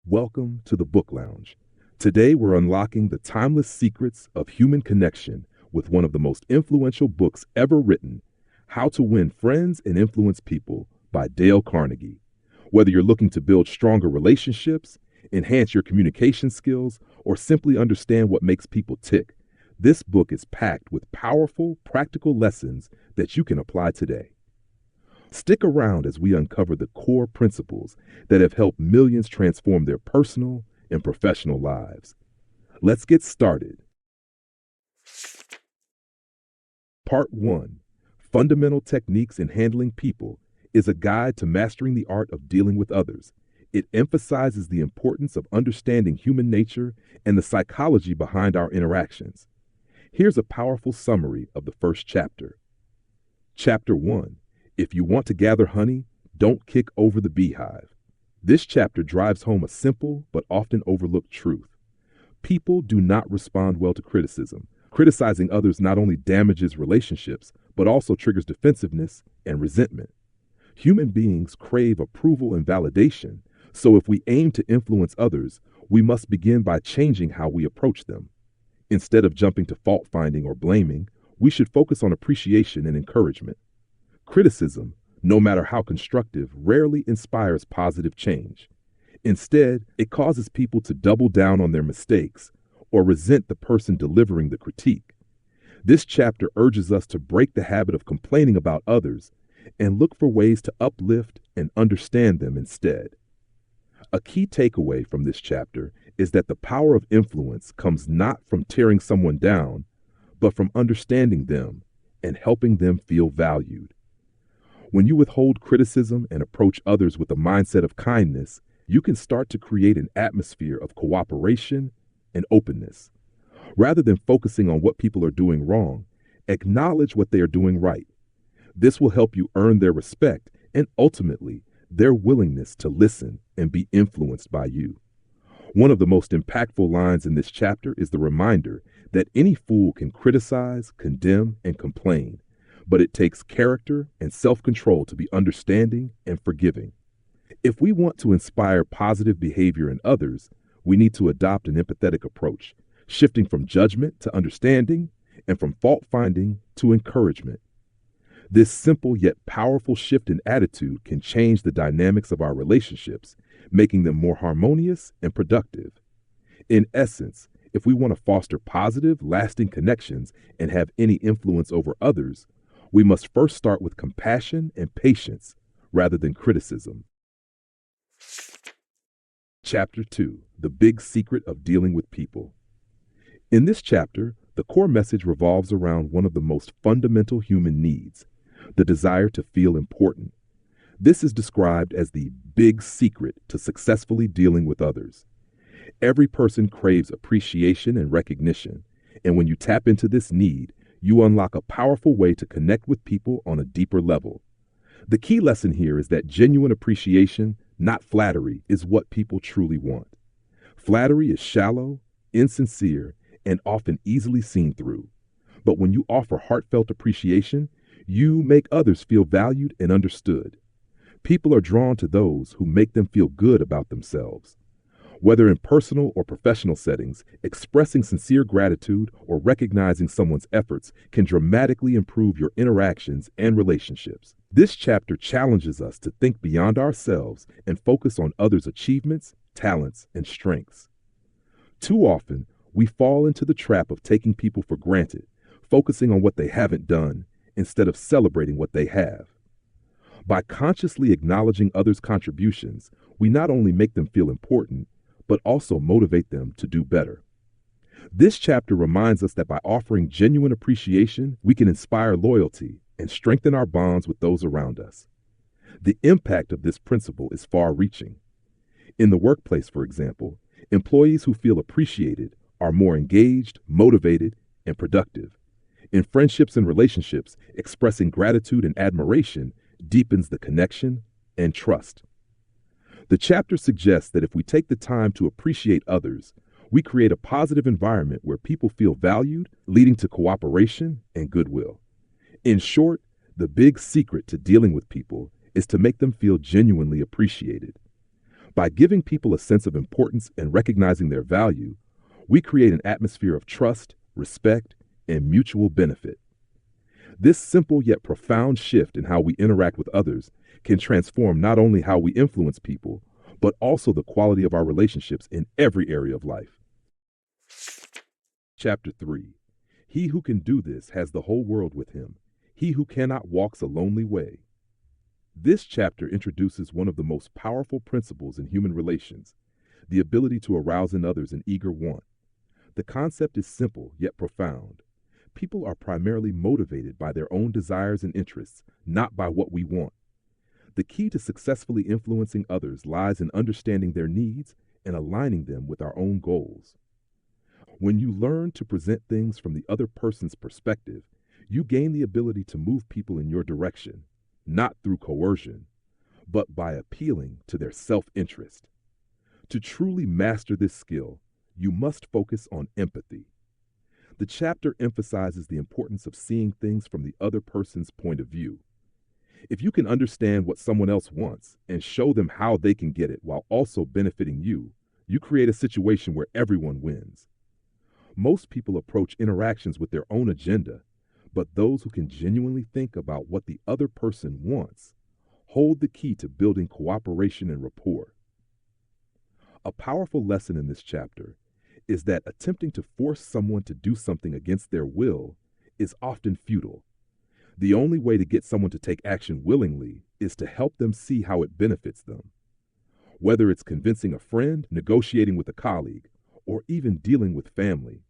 Welcome to the Book Lounge. Today we're unlocking the timeless secrets of human connection with one of the most influential books ever written, How to Win Friends and Influence People by Dale Carnegie. Whether you're looking to build stronger relationships, enhance your communication skills, or simply understand what makes people tick, this book is packed with powerful, practical lessons that you can apply today. Stick around as we uncover the core principles that have helped millions transform their personal and professional lives. Let's get started. Part 1, Fundamental Techniques in Handling People, is a guide to mastering the art of dealing with others. It emphasizes the importance of understanding human nature and the psychology behind our interactions. Here's a powerful summary of the first chapter. Chapter 1. If you want to gather honey, don't kick over the beehive. This chapter drives home a simple but often overlooked truth. People do not respond well to criticism. Criticizing others not only damages relationships, but also triggers defensiveness and resentment. Human beings crave approval and validation, so if we aim to influence others, we must begin by changing how we approach them. Instead of jumping to fault-finding or blaming, we should focus on appreciation and encouragement. Criticism, no matter how constructive, rarely inspires positive change. Instead, it causes people to double down on their mistakes or resent the person delivering the critique. This chapter urges us to break the habit of complaining about others and look for ways to uplift and understand them instead. A key takeaway from this chapter is that the power of influence comes not from tearing someone down, but from understanding them and helping them feel valued. When you withhold criticism and approach others with a mindset of kindness, you can start to create an atmosphere of cooperation and openness. Rather than focusing on what people are doing wrong, acknowledge what they are doing right. This will help you earn their respect and ultimately their willingness to listen and be influenced by you. One of the most impactful lines in this chapter is the reminder that any fool can criticize, condemn, and complain, but it takes character and self-control to be understanding and forgiving. If we want to inspire positive behavior in others, we need to adopt an empathetic approach, shifting from judgment to understanding and from fault-finding to encouragement. This simple yet powerful shift in attitude can change the dynamics of our relationships, making them more harmonious and productive. In essence, if we want to foster positive, lasting connections and have any influence over others, we must first start with compassion and patience rather than criticism. Chapter 2, The Big Secret of Dealing with People. In this chapter, the core message revolves around one of the most fundamental human needs, the desire to feel important. This is described as the big secret to successfully dealing with others. Every person craves appreciation and recognition, and when you tap into this need, you unlock a powerful way to connect with people on a deeper level. The key lesson here is that genuine appreciation, not flattery, is what people truly want. Flattery is shallow, insincere, and often easily seen through. But when you offer heartfelt appreciation, you make others feel valued and understood. People are drawn to those who make them feel good about themselves. Whether in personal or professional settings, expressing sincere gratitude or recognizing someone's efforts can dramatically improve your interactions and relationships. This chapter challenges us to think beyond ourselves and focus on others' achievements, talents, and strengths. Too often, we fall into the trap of taking people for granted, focusing on what they haven't done instead of celebrating what they have. By consciously acknowledging others' contributions, we not only make them feel important, but also motivate them to do better. This chapter reminds us that by offering genuine appreciation, we can inspire loyalty and strengthen our bonds with those around us. The impact of this principle is far-reaching. In the workplace, for example, employees who feel appreciated are more engaged, motivated, and productive. In friendships and relationships, expressing gratitude and admiration deepens the connection and trust. The chapter suggests that if we take the time to appreciate others, we create a positive environment where people feel valued, leading to cooperation and goodwill. In short, the big secret to dealing with people is to make them feel genuinely appreciated. By giving people a sense of importance and recognizing their value, we create an atmosphere of trust, respect, and mutual benefit. This simple yet profound shift in how we interact with others can transform not only how we influence people, but also the quality of our relationships in every area of life. Chapter 3. He who can do this has the whole world with him. He who cannot walks a lonely way. This chapter introduces one of the most powerful principles in human relations, the ability to arouse in others an eager want. The concept is simple yet profound. People are primarily motivated by their own desires and interests, not by what we want. The key to successfully influencing others lies in understanding their needs and aligning them with our own goals. When you learn to present things from the other person's perspective, you gain the ability to move people in your direction, not through coercion, but by appealing to their self-interest. To truly master this skill, you must focus on empathy. The chapter emphasizes the importance of seeing things from the other person's point of view. If you can understand what someone else wants and show them how they can get it while also benefiting you, you create a situation where everyone wins. Most people approach interactions with their own agenda, but those who can genuinely think about what the other person wants hold the key to building cooperation and rapport. A powerful lesson in this chapter is that attempting to force someone to do something against their will is often futile. The only way to get someone to take action willingly is to help them see how it benefits them. Whether it's convincing a friend, negotiating with a colleague, or even dealing with family,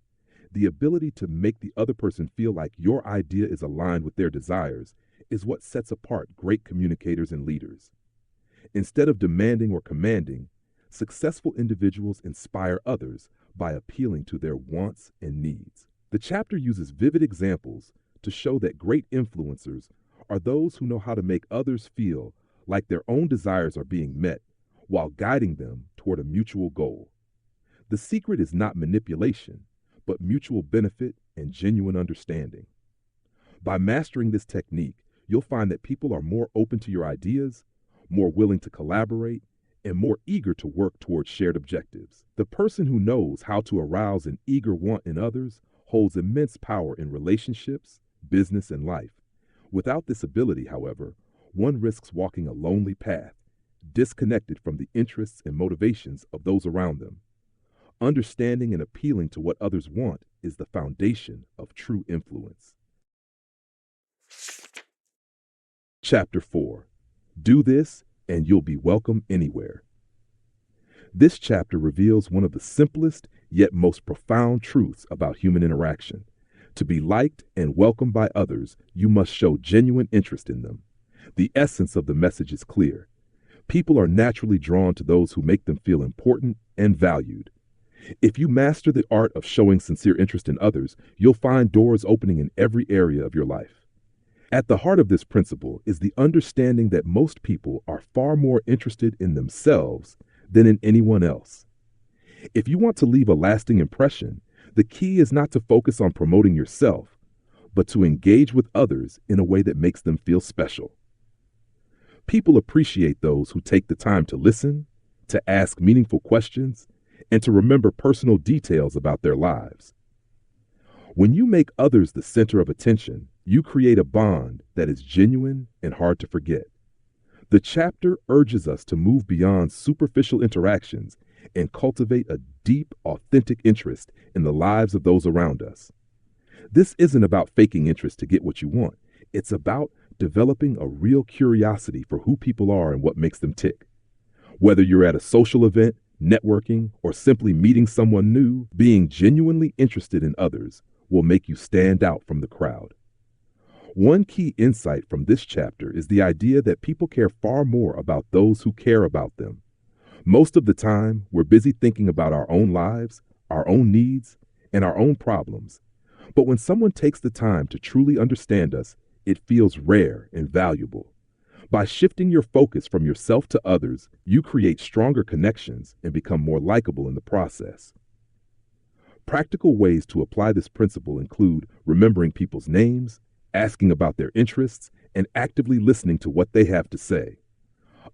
the ability to make the other person feel like your idea is aligned with their desires is what sets apart great communicators and leaders. Instead of demanding or commanding, successful individuals inspire others by appealing to their wants and needs. The chapter uses vivid examples to show that great influencers are those who know how to make others feel like their own desires are being met while guiding them toward a mutual goal. The secret is not manipulation, but mutual benefit and genuine understanding. By mastering this technique, you'll find that people are more open to your ideas, more willing to collaborate, and more eager to work towards shared objectives. The person who knows how to arouse an eager want in others holds immense power in relationships, business, and life. Without this ability, however, one risks walking a lonely path, disconnected from the interests and motivations of those around them. Understanding and appealing to what others want is the foundation of true influence. Chapter 4. Do this and you'll be welcome anywhere. This chapter reveals one of the simplest yet most profound truths about human interaction. To be liked and welcomed by others, you must show genuine interest in them. The essence of the message is clear. People are naturally drawn to those who make them feel important and valued. If you master the art of showing sincere interest in others, you'll find doors opening in every area of your life. At the heart of this principle is the understanding that most people are far more interested in themselves than in anyone else. If you want to leave a lasting impression, the key is not to focus on promoting yourself, but to engage with others in a way that makes them feel special. People appreciate those who take the time to listen, to ask meaningful questions, and to remember personal details about their lives. When you make others the center of attention, you create a bond that is genuine and hard to forget. The chapter urges us to move beyond superficial interactions and cultivate a deep, authentic interest in the lives of those around us. This isn't about faking interest to get what you want. It's about developing a real curiosity for who people are and what makes them tick. Whether you're at a social event, networking, or simply meeting someone new, being genuinely interested in others will make you stand out from the crowd. One key insight from this chapter is the idea that people care far more about those who care about them. Most of the time, we're busy thinking about our own lives, our own needs, and our own problems. But when someone takes the time to truly understand us, it feels rare and valuable. By shifting your focus from yourself to others, you create stronger connections and become more likable in the process. Practical ways to apply this principle include remembering people's names, asking about their interests, and actively listening to what they have to say.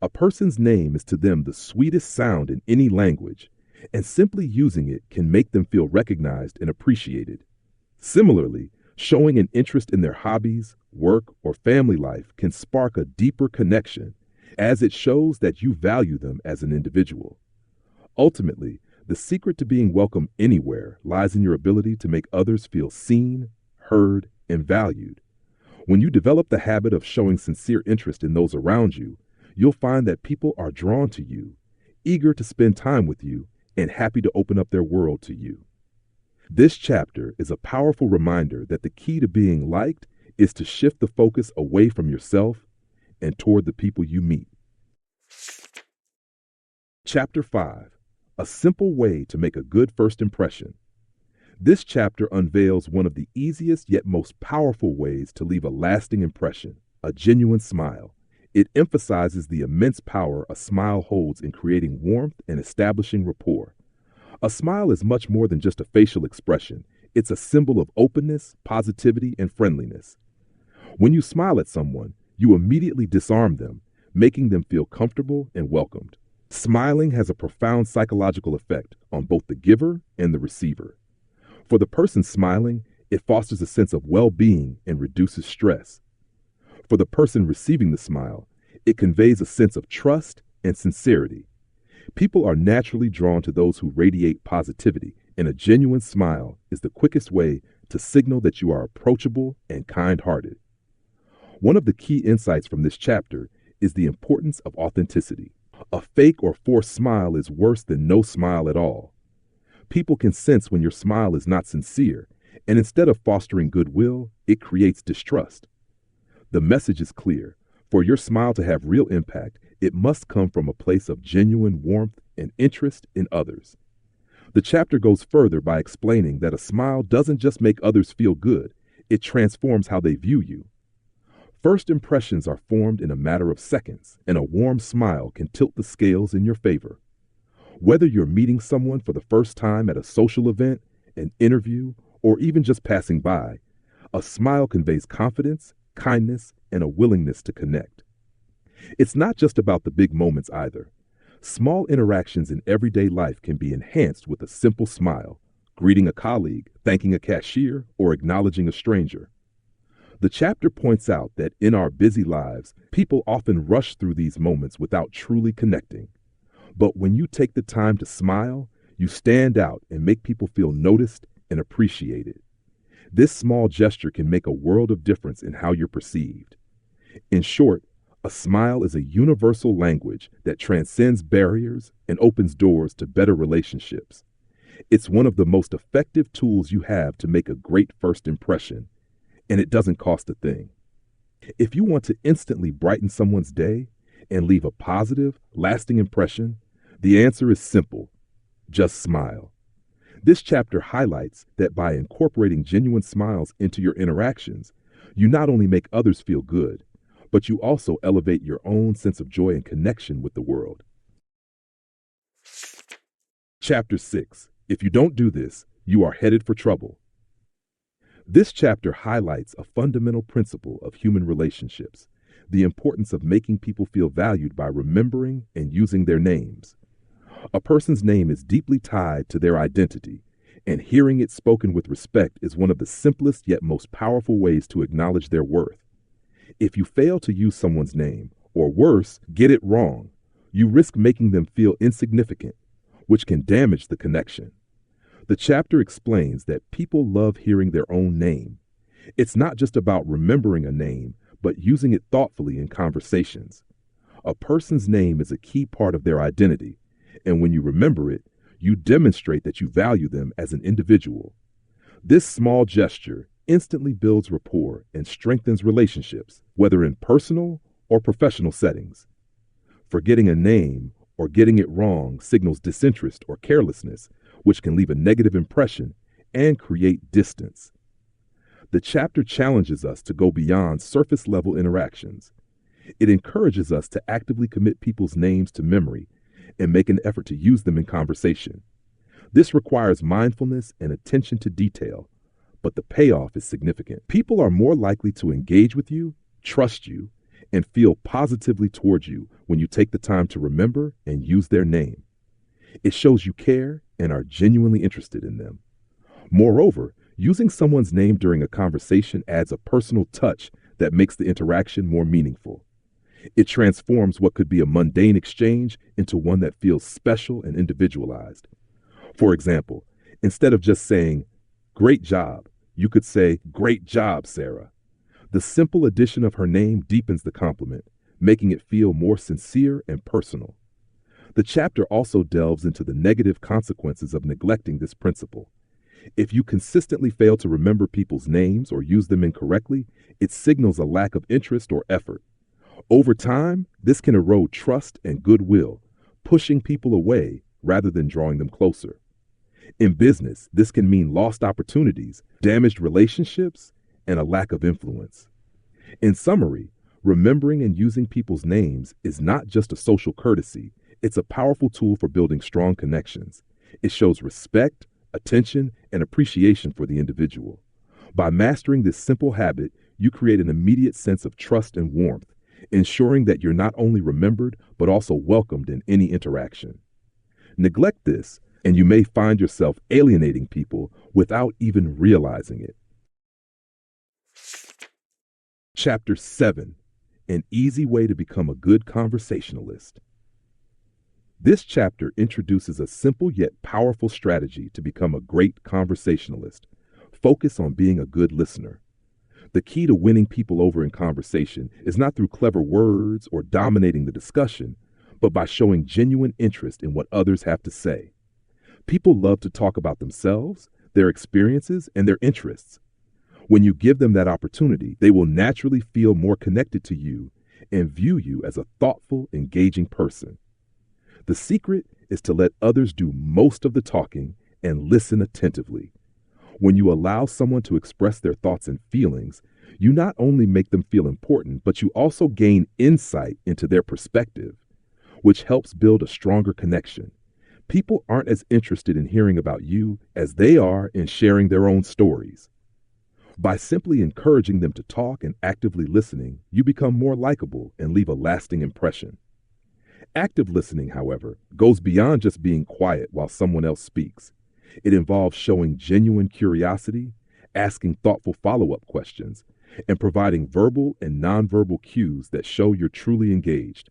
A person's name is to them the sweetest sound in any language, and simply using it can make them feel recognized and appreciated. Similarly, showing an interest in their hobbies, work, or family life can spark a deeper connection, as it shows that you value them as an individual. Ultimately, the secret to being welcome anywhere lies in your ability to make others feel seen, heard, and valued. When you develop the habit of showing sincere interest in those around you, you'll find that people are drawn to you, eager to spend time with you, and happy to open up their world to you. This chapter is a powerful reminder that the key to being liked is to shift the focus away from yourself and toward the people you meet. Chapter 5. A simple way to make a good first impression. This chapter unveils one of the easiest yet most powerful ways to leave a lasting impression, a genuine smile. It emphasizes the immense power a smile holds in creating warmth and establishing rapport. A smile is much more than just a facial expression. It's a symbol of openness, positivity, and friendliness. When you smile at someone, you immediately disarm them, making them feel comfortable and welcomed. Smiling has a profound psychological effect on both the giver and the receiver. For the person smiling, it fosters a sense of well-being and reduces stress. For the person receiving the smile, it conveys a sense of trust and sincerity. People are naturally drawn to those who radiate positivity, and a genuine smile is the quickest way to signal that you are approachable and kind-hearted. One of the key insights from this chapter is the importance of authenticity. A fake or forced smile is worse than no smile at all. People can sense when your smile is not sincere, and instead of fostering goodwill, it creates distrust. The message is clear. For your smile to have real impact, it must come from a place of genuine warmth and interest in others. The chapter goes further by explaining that a smile doesn't just make others feel good, it transforms how they view you. First impressions are formed in a matter of seconds, and a warm smile can tilt the scales in your favor. Whether you're meeting someone for the first time at a social event, an interview, or even just passing by, a smile conveys confidence, kindness, and a willingness to connect. It's not just about the big moments either. Small interactions in everyday life can be enhanced with a simple smile, greeting a colleague, thanking a cashier, or acknowledging a stranger. The chapter points out that in our busy lives, people often rush through these moments without truly connecting. But when you take the time to smile, you stand out and make people feel noticed and appreciated. This small gesture can make a world of difference in how you're perceived. In short, a smile is a universal language that transcends barriers and opens doors to better relationships. It's one of the most effective tools you have to make a great first impression, and it doesn't cost a thing. If you want to instantly brighten someone's day and leave a positive, lasting impression, the answer is simple: just smile. This chapter highlights that by incorporating genuine smiles into your interactions, you not only make others feel good, but you also elevate your own sense of joy and connection with the world. Chapter 6. If you don't do this, you are headed for trouble. This chapter highlights a fundamental principle of human relationships, the importance of making people feel valued by remembering and using their names. A person's name is deeply tied to their identity, and hearing it spoken with respect is one of the simplest yet most powerful ways to acknowledge their worth. If you fail to use someone's name, or worse, get it wrong, you risk making them feel insignificant, which can damage the connection. The chapter explains that people love hearing their own name. It's not just about remembering a name, but using it thoughtfully in conversations. A person's name is a key part of their identity, and when you remember it, you demonstrate that you value them as an individual. This small gesture instantly builds rapport and strengthens relationships, whether in personal or professional settings. Forgetting a name or getting it wrong signals disinterest or carelessness, which can leave a negative impression and create distance. The chapter challenges us to go beyond surface-level interactions. It encourages us to actively commit people's names to memory and make an effort to use them in conversation. This requires mindfulness and attention to detail, but the payoff is significant. People are more likely to engage with you, trust you, and feel positively towards you when you take the time to remember and use their name. It shows you care and are genuinely interested in them. Moreover, using someone's name during a conversation adds a personal touch that makes the interaction more meaningful. It transforms what could be a mundane exchange into one that feels special and individualized. For example, instead of just saying, "Great job," you could say, "Great job, Sarah." The simple addition of her name deepens the compliment, making it feel more sincere and personal. The chapter also delves into the negative consequences of neglecting this principle. If you consistently fail to remember people's names or use them incorrectly, it signals a lack of interest or effort. Over time, this can erode trust and goodwill, pushing people away rather than drawing them closer. In business, this can mean lost opportunities, damaged relationships, and a lack of influence. In summary, remembering and using people's names is not just a social courtesy, it's a powerful tool for building strong connections. It shows respect, attention, and appreciation for the individual. By mastering this simple habit, you create an immediate sense of trust and warmth, ensuring that you're not only remembered, but also welcomed in any interaction. Neglect this, and you may find yourself alienating people without even realizing it. Chapter 7: An Easy Way to Become a Good Conversationalist. This chapter introduces a simple yet powerful strategy to become a great conversationalist. Focus on being a good listener. The key to winning people over in conversation is not through clever words or dominating the discussion, but by showing genuine interest in what others have to say. People love to talk about themselves, their experiences, and their interests. When you give them that opportunity, they will naturally feel more connected to you and view you as a thoughtful, engaging person. The secret is to let others do most of the talking and listen attentively. When you allow someone to express their thoughts and feelings, you not only make them feel important, but you also gain insight into their perspective, which helps build a stronger connection. People aren't as interested in hearing about you as they are in sharing their own stories. By simply encouraging them to talk and actively listening, you become more likable and leave a lasting impression. Active listening, however, goes beyond just being quiet while someone else speaks. It involves showing genuine curiosity, asking thoughtful follow-up questions, and providing verbal and nonverbal cues that show you're truly engaged.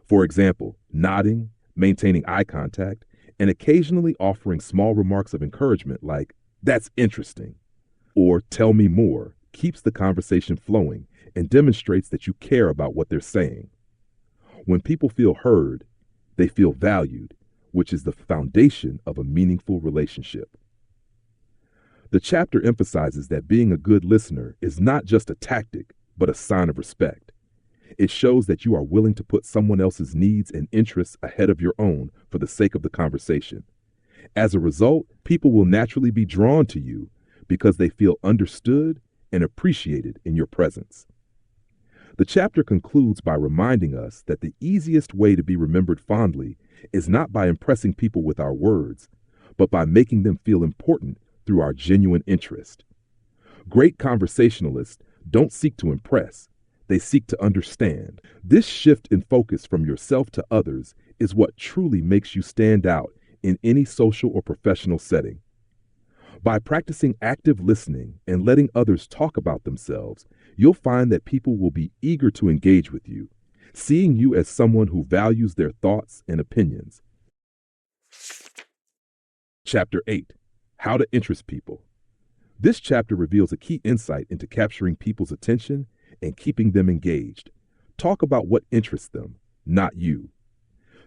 For example, nodding, maintaining eye contact, and occasionally offering small remarks of encouragement like, "That's interesting," or "Tell me more," keeps the conversation flowing and demonstrates that you care about what they're saying. When people feel heard, they feel valued, which is the foundation of a meaningful relationship. The chapter emphasizes that being a good listener is not just a tactic, but a sign of respect. It shows that you are willing to put someone else's needs and interests ahead of your own for the sake of the conversation. As a result, people will naturally be drawn to you because they feel understood and appreciated in your presence. The chapter concludes by reminding us that the easiest way to be remembered fondly is not by impressing people with our words, but by making them feel important through our genuine interest. Great conversationalists don't seek to impress, they seek to understand. This shift in focus from yourself to others is what truly makes you stand out in any social or professional setting. By practicing active listening and letting others talk about themselves, you'll find that people will be eager to engage with you, seeing you as someone who values their thoughts and opinions. Chapter 8: How to Interest People. This chapter reveals a key insight into capturing people's attention and keeping them engaged. Talk about what interests them, not you.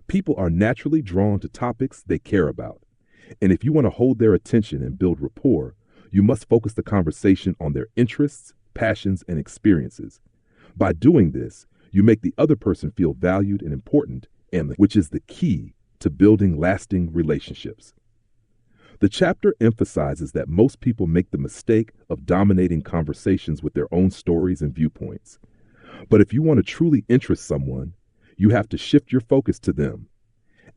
People are naturally drawn to topics they care about. And if you want to hold their attention and build rapport, you must focus the conversation on their interests, passions, and experiences. By doing this, you make the other person feel valued and important, which is the key to building lasting relationships. The chapter emphasizes that most people make the mistake of dominating conversations with their own stories and viewpoints. But if you want to truly interest someone, you have to shift your focus to them.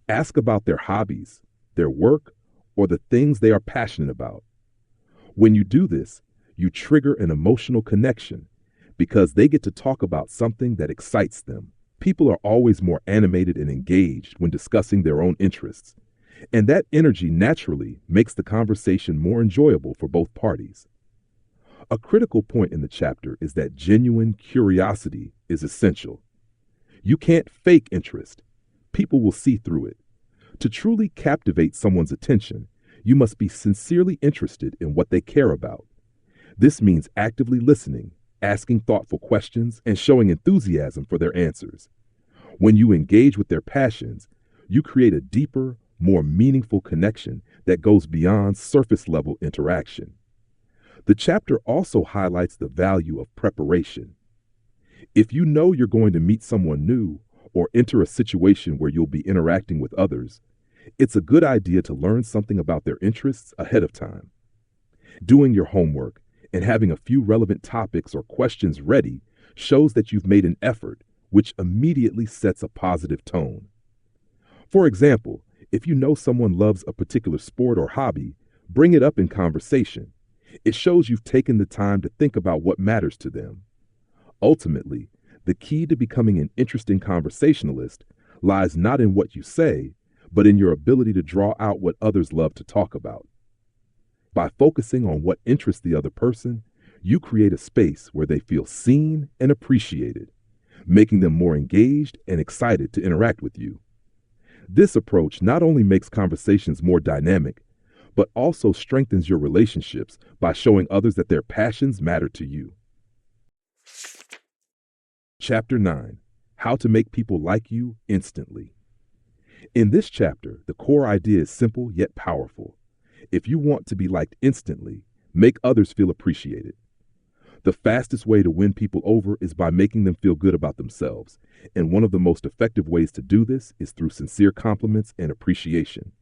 Ask about their hobbies, their work, or the things they are passionate about. When you do this, you trigger an emotional connection, because they get to talk about something that excites them. People are always more animated and engaged when discussing their own interests, and that energy naturally makes the conversation more enjoyable for both parties. A critical point in the chapter is that genuine curiosity is essential. You can't fake interest. People will see through it. To truly captivate someone's attention, you must be sincerely interested in what they care about. This means actively listening, asking thoughtful questions, and showing enthusiasm for their answers. When you engage with their passions, you create a deeper, more meaningful connection that goes beyond surface-level interaction. The chapter also highlights the value of preparation. If you know you're going to meet someone new or enter a situation where you'll be interacting with others, it's a good idea to learn something about their interests ahead of time. Doing your homework and having a few relevant topics or questions ready shows that you've made an effort, which immediately sets a positive tone. For example, if you know someone loves a particular sport or hobby, bring it up in conversation. It shows you've taken the time to think about what matters to them. Ultimately, the key to becoming an interesting conversationalist lies not in what you say, but in your ability to draw out what others love to talk about. By focusing on what interests the other person, you create a space where they feel seen and appreciated, making them more engaged and excited to interact with you. This approach not only makes conversations more dynamic, but also strengthens your relationships by showing others that their passions matter to you. Chapter 9: How to Make People Like You Instantly. In this chapter, the core idea is simple yet powerful. If you want to be liked instantly, make others feel appreciated. The fastest way to win people over is by making them feel good about themselves, and one of the most effective ways to do this is through sincere compliments and appreciation.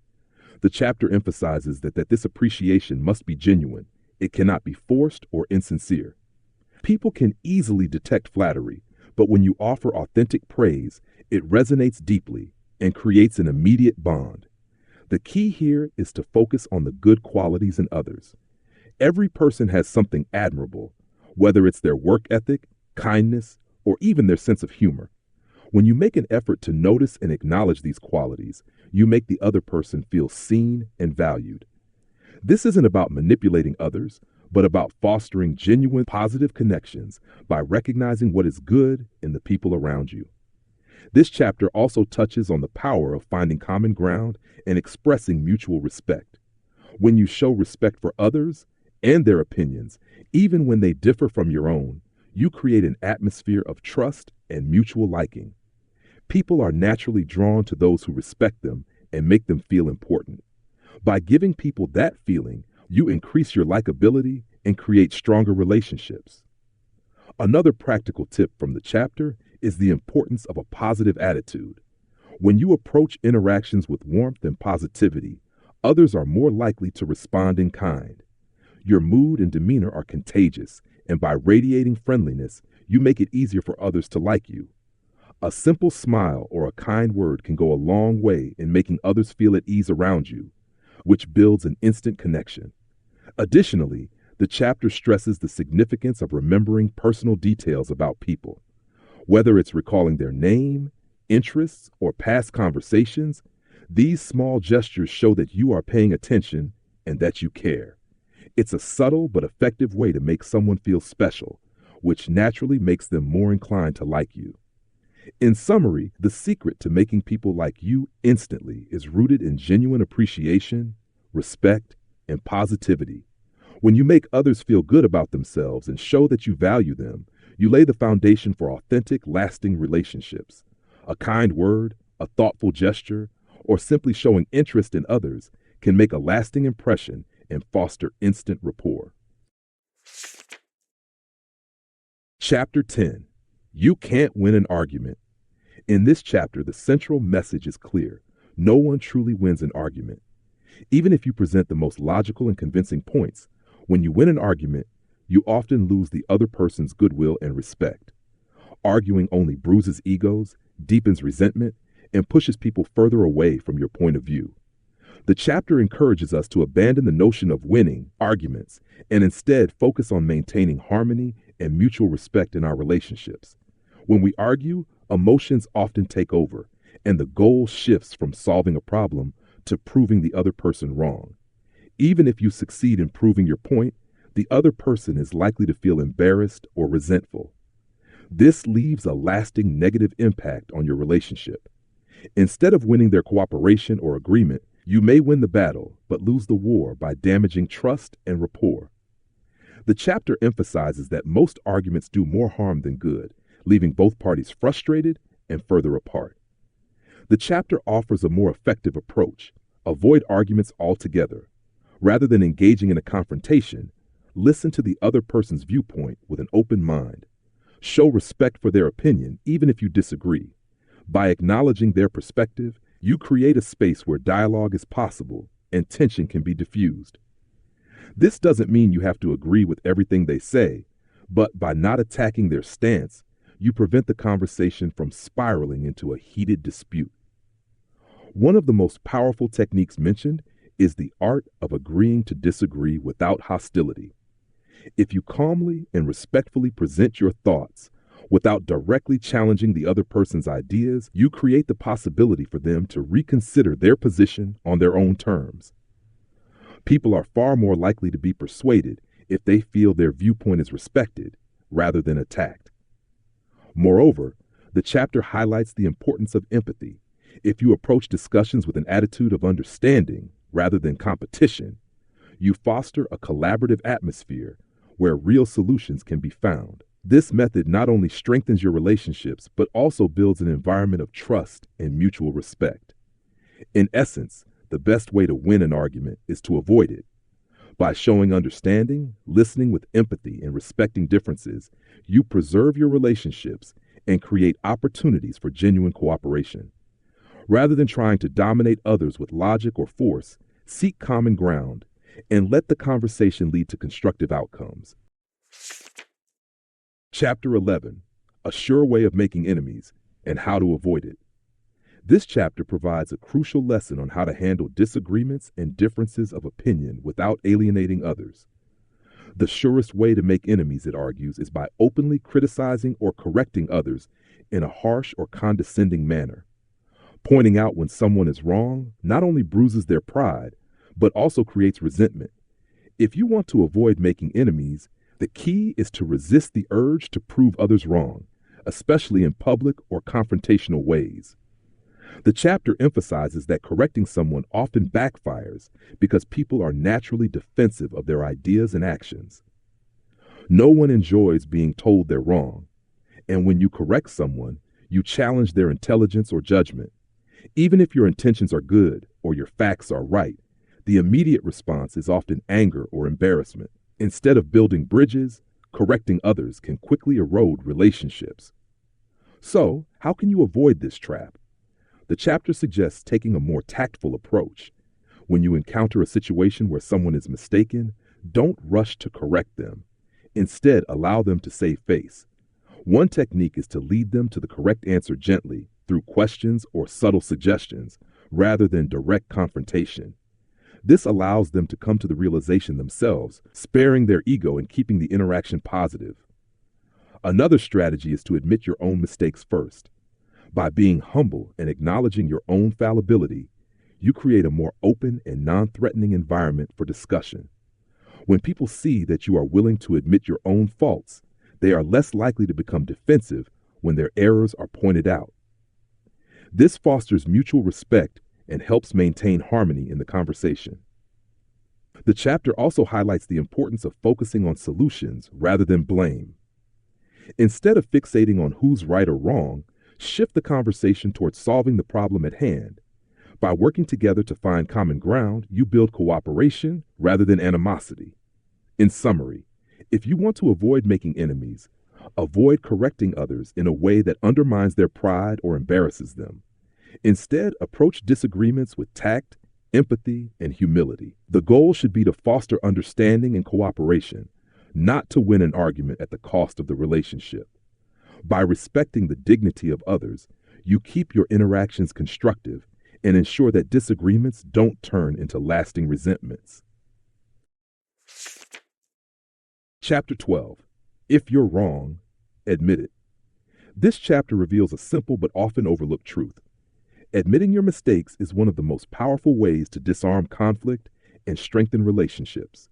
The chapter emphasizes that this appreciation must be genuine. It cannot be forced or insincere. People can easily detect flattery, but when you offer authentic praise, it resonates deeply and creates an immediate bond. The key here is to focus on the good qualities in others. Every person has something admirable, whether it's their work ethic, kindness, or even their sense of humor. When you make an effort to notice and acknowledge these qualities, you make the other person feel seen and valued. This isn't about manipulating others, but about fostering genuine positive connections by recognizing what is good in the people around you. This chapter also touches on the power of finding common ground and expressing mutual respect. When you show respect for others and their opinions, even when they differ from your own, you create an atmosphere of trust and mutual liking. People are naturally drawn to those who respect them and make them feel important. By giving people that feeling, you increase your likability and create stronger relationships. Another practical tip from the chapter is the importance of a positive attitude. When you approach interactions with warmth and positivity, others are more likely to respond in kind. Your mood and demeanor are contagious, and by radiating friendliness, you make it easier for others to like you. A simple smile or a kind word can go a long way in making others feel at ease around you, which builds an instant connection. Additionally, the chapter stresses the significance of remembering personal details about people. Whether it's recalling their name, interests, or past conversations, these small gestures show that you are paying attention and that you care. It's a subtle but effective way to make someone feel special, which naturally makes them more inclined to like you. In summary, the secret to making people like you instantly is rooted in genuine appreciation, respect, and positivity. When you make others feel good about themselves and show that you value them, you lay the foundation for authentic, lasting relationships. A kind word, a thoughtful gesture, or simply showing interest in others can make a lasting impression and foster instant rapport. Chapter 10: You Can't Win an Argument. In this chapter, the central message is clear. No one truly wins an argument. Even if you present the most logical and convincing points, when you win an argument, you often lose the other person's goodwill and respect. Arguing only bruises egos, deepens resentment, and pushes people further away from your point of view. The chapter encourages us to abandon the notion of winning arguments and instead focus on maintaining harmony and mutual respect in our relationships. When we argue, emotions often take over, and the goal shifts from solving a problem to proving the other person wrong. Even if you succeed in proving your point, the other person is likely to feel embarrassed or resentful. This leaves a lasting negative impact on your relationship. Instead of winning their cooperation or agreement, you may win the battle, but lose the war by damaging trust and rapport. The chapter emphasizes that most arguments do more harm than good, leaving both parties frustrated and further apart. The chapter offers a more effective approach. Avoid arguments altogether. Rather than engaging in a confrontation, listen to the other person's viewpoint with an open mind. Show respect for their opinion, even if you disagree. By acknowledging their perspective, you create a space where dialogue is possible and tension can be diffused. This doesn't mean you have to agree with everything they say, but by not attacking their stance, you prevent the conversation from spiraling into a heated dispute. One of the most powerful techniques mentioned is the art of agreeing to disagree without hostility. If you calmly and respectfully present your thoughts without directly challenging the other person's ideas, you create the possibility for them to reconsider their position on their own terms. People are far more likely to be persuaded if they feel their viewpoint is respected rather than attacked. Moreover, the chapter highlights the importance of empathy. If you approach discussions with an attitude of understanding rather than competition, you foster a collaborative atmosphere where real solutions can be found. This method not only strengthens your relationships, but also builds an environment of trust and mutual respect. In essence, the best way to win an argument is to avoid it. By showing understanding, listening with empathy, and respecting differences, you preserve your relationships and create opportunities for genuine cooperation. Rather than trying to dominate others with logic or force, seek common ground and let the conversation lead to constructive outcomes. Chapter 11, A Sure Way of Making Enemies and How to Avoid It. This chapter provides a crucial lesson on how to handle disagreements and differences of opinion without alienating others. The surest way to make enemies, it argues, is by openly criticizing or correcting others in a harsh or condescending manner. Pointing out when someone is wrong not only bruises their pride, but also creates resentment. If you want to avoid making enemies, the key is to resist the urge to prove others wrong, especially in public or confrontational ways. The chapter emphasizes that correcting someone often backfires because people are naturally defensive of their ideas and actions. No one enjoys being told they're wrong, and when you correct someone, you challenge their intelligence or judgment. Even if your intentions are good or your facts are right, the immediate response is often anger or embarrassment. Instead of building bridges, correcting others can quickly erode relationships. So, how can you avoid this trap? The chapter suggests taking a more tactful approach. When you encounter a situation where someone is mistaken, don't rush to correct them. Instead, allow them to save face. One technique is to lead them to the correct answer gently through questions or subtle suggestions, rather than direct confrontation. This allows them to come to the realization themselves, sparing their ego and keeping the interaction positive. Another strategy is to admit your own mistakes first. By being humble and acknowledging your own fallibility, you create a more open and non-threatening environment for discussion. When people see that you are willing to admit your own faults, they are less likely to become defensive when their errors are pointed out. This fosters mutual respect and helps maintain harmony in the conversation. The chapter also highlights the importance of focusing on solutions rather than blame. Instead of fixating on who's right or wrong, shift the conversation towards solving the problem at hand. By working together to find common ground, you build cooperation rather than animosity. In summary, if you want to avoid making enemies, avoid correcting others in a way that undermines their pride or embarrasses them. Instead, approach disagreements with tact, empathy, and humility. The goal should be to foster understanding and cooperation, not to win an argument at the cost of the relationship. By respecting the dignity of others, you keep your interactions constructive and ensure that disagreements don't turn into lasting resentments. Chapter 12. If you're wrong, admit it. This chapter reveals a simple but often overlooked truth. Admitting your mistakes is one of the most powerful ways to disarm conflict and strengthen relationships.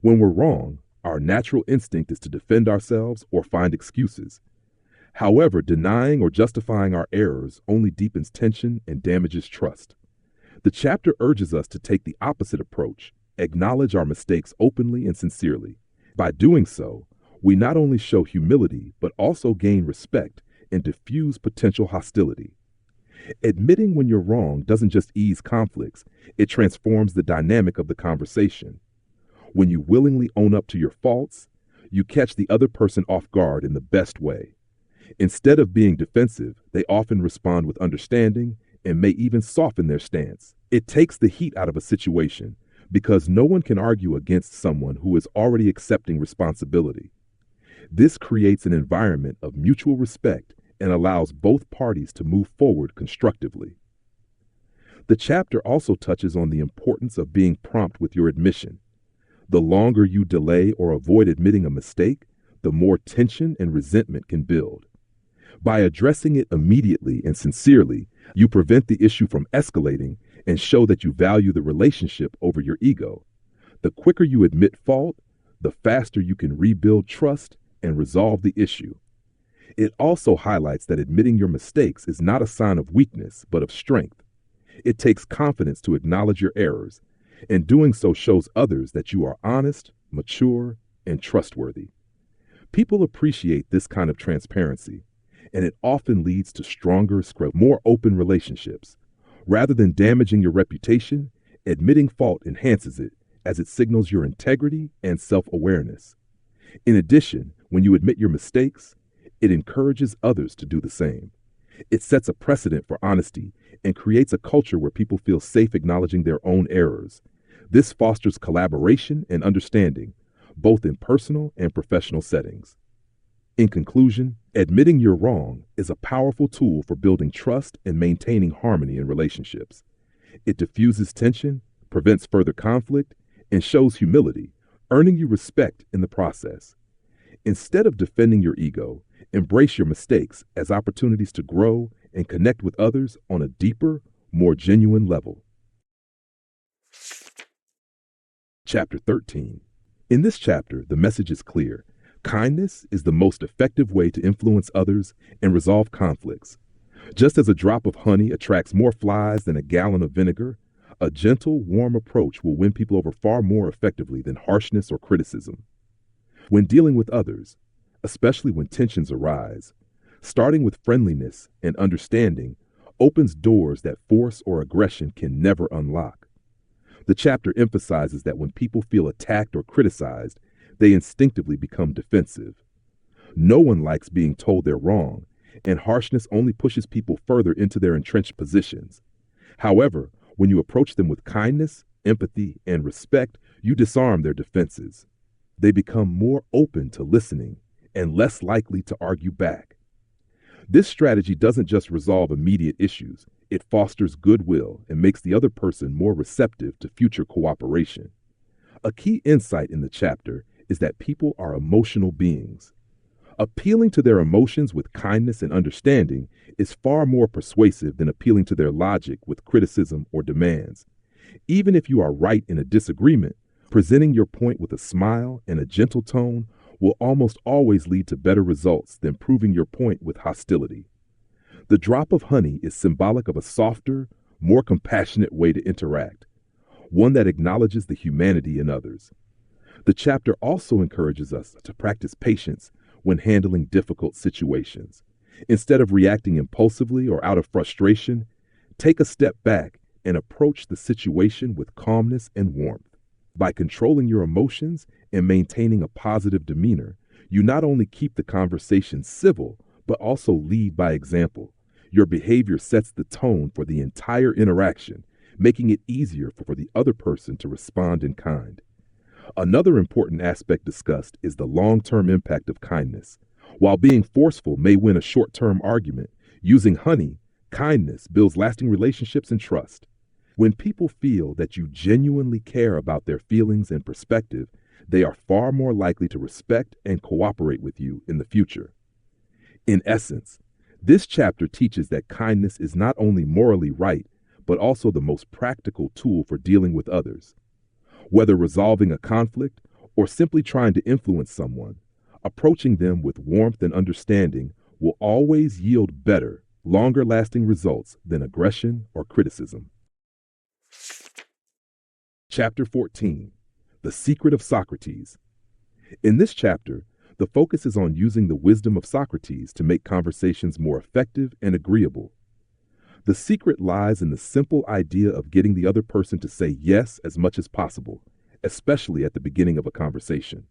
When we're wrong, our natural instinct is to defend ourselves or find excuses. However, denying or justifying our errors only deepens tension and damages trust. The chapter urges us to take the opposite approach, acknowledge our mistakes openly and sincerely. By doing so, we not only show humility, but also gain respect and diffuse potential hostility. Admitting when you're wrong doesn't just ease conflicts, it transforms the dynamic of the conversation. When you willingly own up to your faults, you catch the other person off guard in the best way. Instead of being defensive, they often respond with understanding and may even soften their stance. It takes the heat out of a situation because no one can argue against someone who is already accepting responsibility. This creates an environment of mutual respect and allows both parties to move forward constructively. The chapter also touches on the importance of being prompt with your admission. The longer you delay or avoid admitting a mistake, the more tension and resentment can build. By addressing it immediately and sincerely, you prevent the issue from escalating and show that you value the relationship over your ego. The quicker you admit fault, the faster you can rebuild trust and resolve the issue. It also highlights that admitting your mistakes is not a sign of weakness, but of strength. It takes confidence to acknowledge your errors, and doing so shows others that you are honest, mature, and trustworthy. People appreciate this kind of transparency, and it often leads to stronger, more open relationships. Rather than damaging your reputation, admitting fault enhances it as it signals your integrity and self-awareness. In addition, when you admit your mistakes, it encourages others to do the same. It sets a precedent for honesty and creates a culture where people feel safe acknowledging their own errors. This fosters collaboration and understanding, both in personal and professional settings. In conclusion, admitting you're wrong is a powerful tool for building trust and maintaining harmony in relationships. It diffuses tension, prevents further conflict, and shows humility, earning you respect in the process. Instead of defending your ego, embrace your mistakes as opportunities to grow and connect with others on a deeper, more genuine level. Chapter 13. In this chapter, the message is clear. Kindness is the most effective way to influence others and resolve conflicts. Just as a drop of honey attracts more flies than a gallon of vinegar, a gentle, warm approach will win people over far more effectively than harshness or criticism. When dealing with others, especially when tensions arise, starting with friendliness and understanding opens doors that force or aggression can never unlock. The chapter emphasizes that when people feel attacked or criticized, they instinctively become defensive. No one likes being told they're wrong, and harshness only pushes people further into their entrenched positions. However, when you approach them with kindness, empathy, and respect, you disarm their defenses. They become more open to listening and less likely to argue back. This strategy doesn't just resolve immediate issues, it fosters goodwill and makes the other person more receptive to future cooperation. A key insight in the chapter is that people are emotional beings. Appealing to their emotions with kindness and understanding is far more persuasive than appealing to their logic with criticism or demands. Even if you are right in a disagreement, presenting your point with a smile and a gentle tone will almost always lead to better results than proving your point with hostility. The drop of honey is symbolic of a softer, more compassionate way to interact, one that acknowledges the humanity in others. The chapter also encourages us to practice patience when handling difficult situations. Instead of reacting impulsively or out of frustration, take a step back and approach the situation with calmness and warmth. By controlling your emotions and maintaining a positive demeanor, you not only keep the conversation civil, but also lead by example. Your behavior sets the tone for the entire interaction, making it easier for the other person to respond in kind. Another important aspect discussed is the long-term impact of kindness. While being forceful may win a short-term argument, using honey, kindness builds lasting relationships and trust. When people feel that you genuinely care about their feelings and perspective, they are far more likely to respect and cooperate with you in the future. In essence, this chapter teaches that kindness is not only morally right, but also the most practical tool for dealing with others. Whether resolving a conflict or simply trying to influence someone, approaching them with warmth and understanding will always yield better, longer-lasting results than aggression or criticism. Chapter 14. The Secret of Socrates. In this chapter, the focus is on using the wisdom of Socrates to make conversations more effective and agreeable. The secret lies in the simple idea of getting the other person to say yes as much as possible, especially at the beginning of a conversation.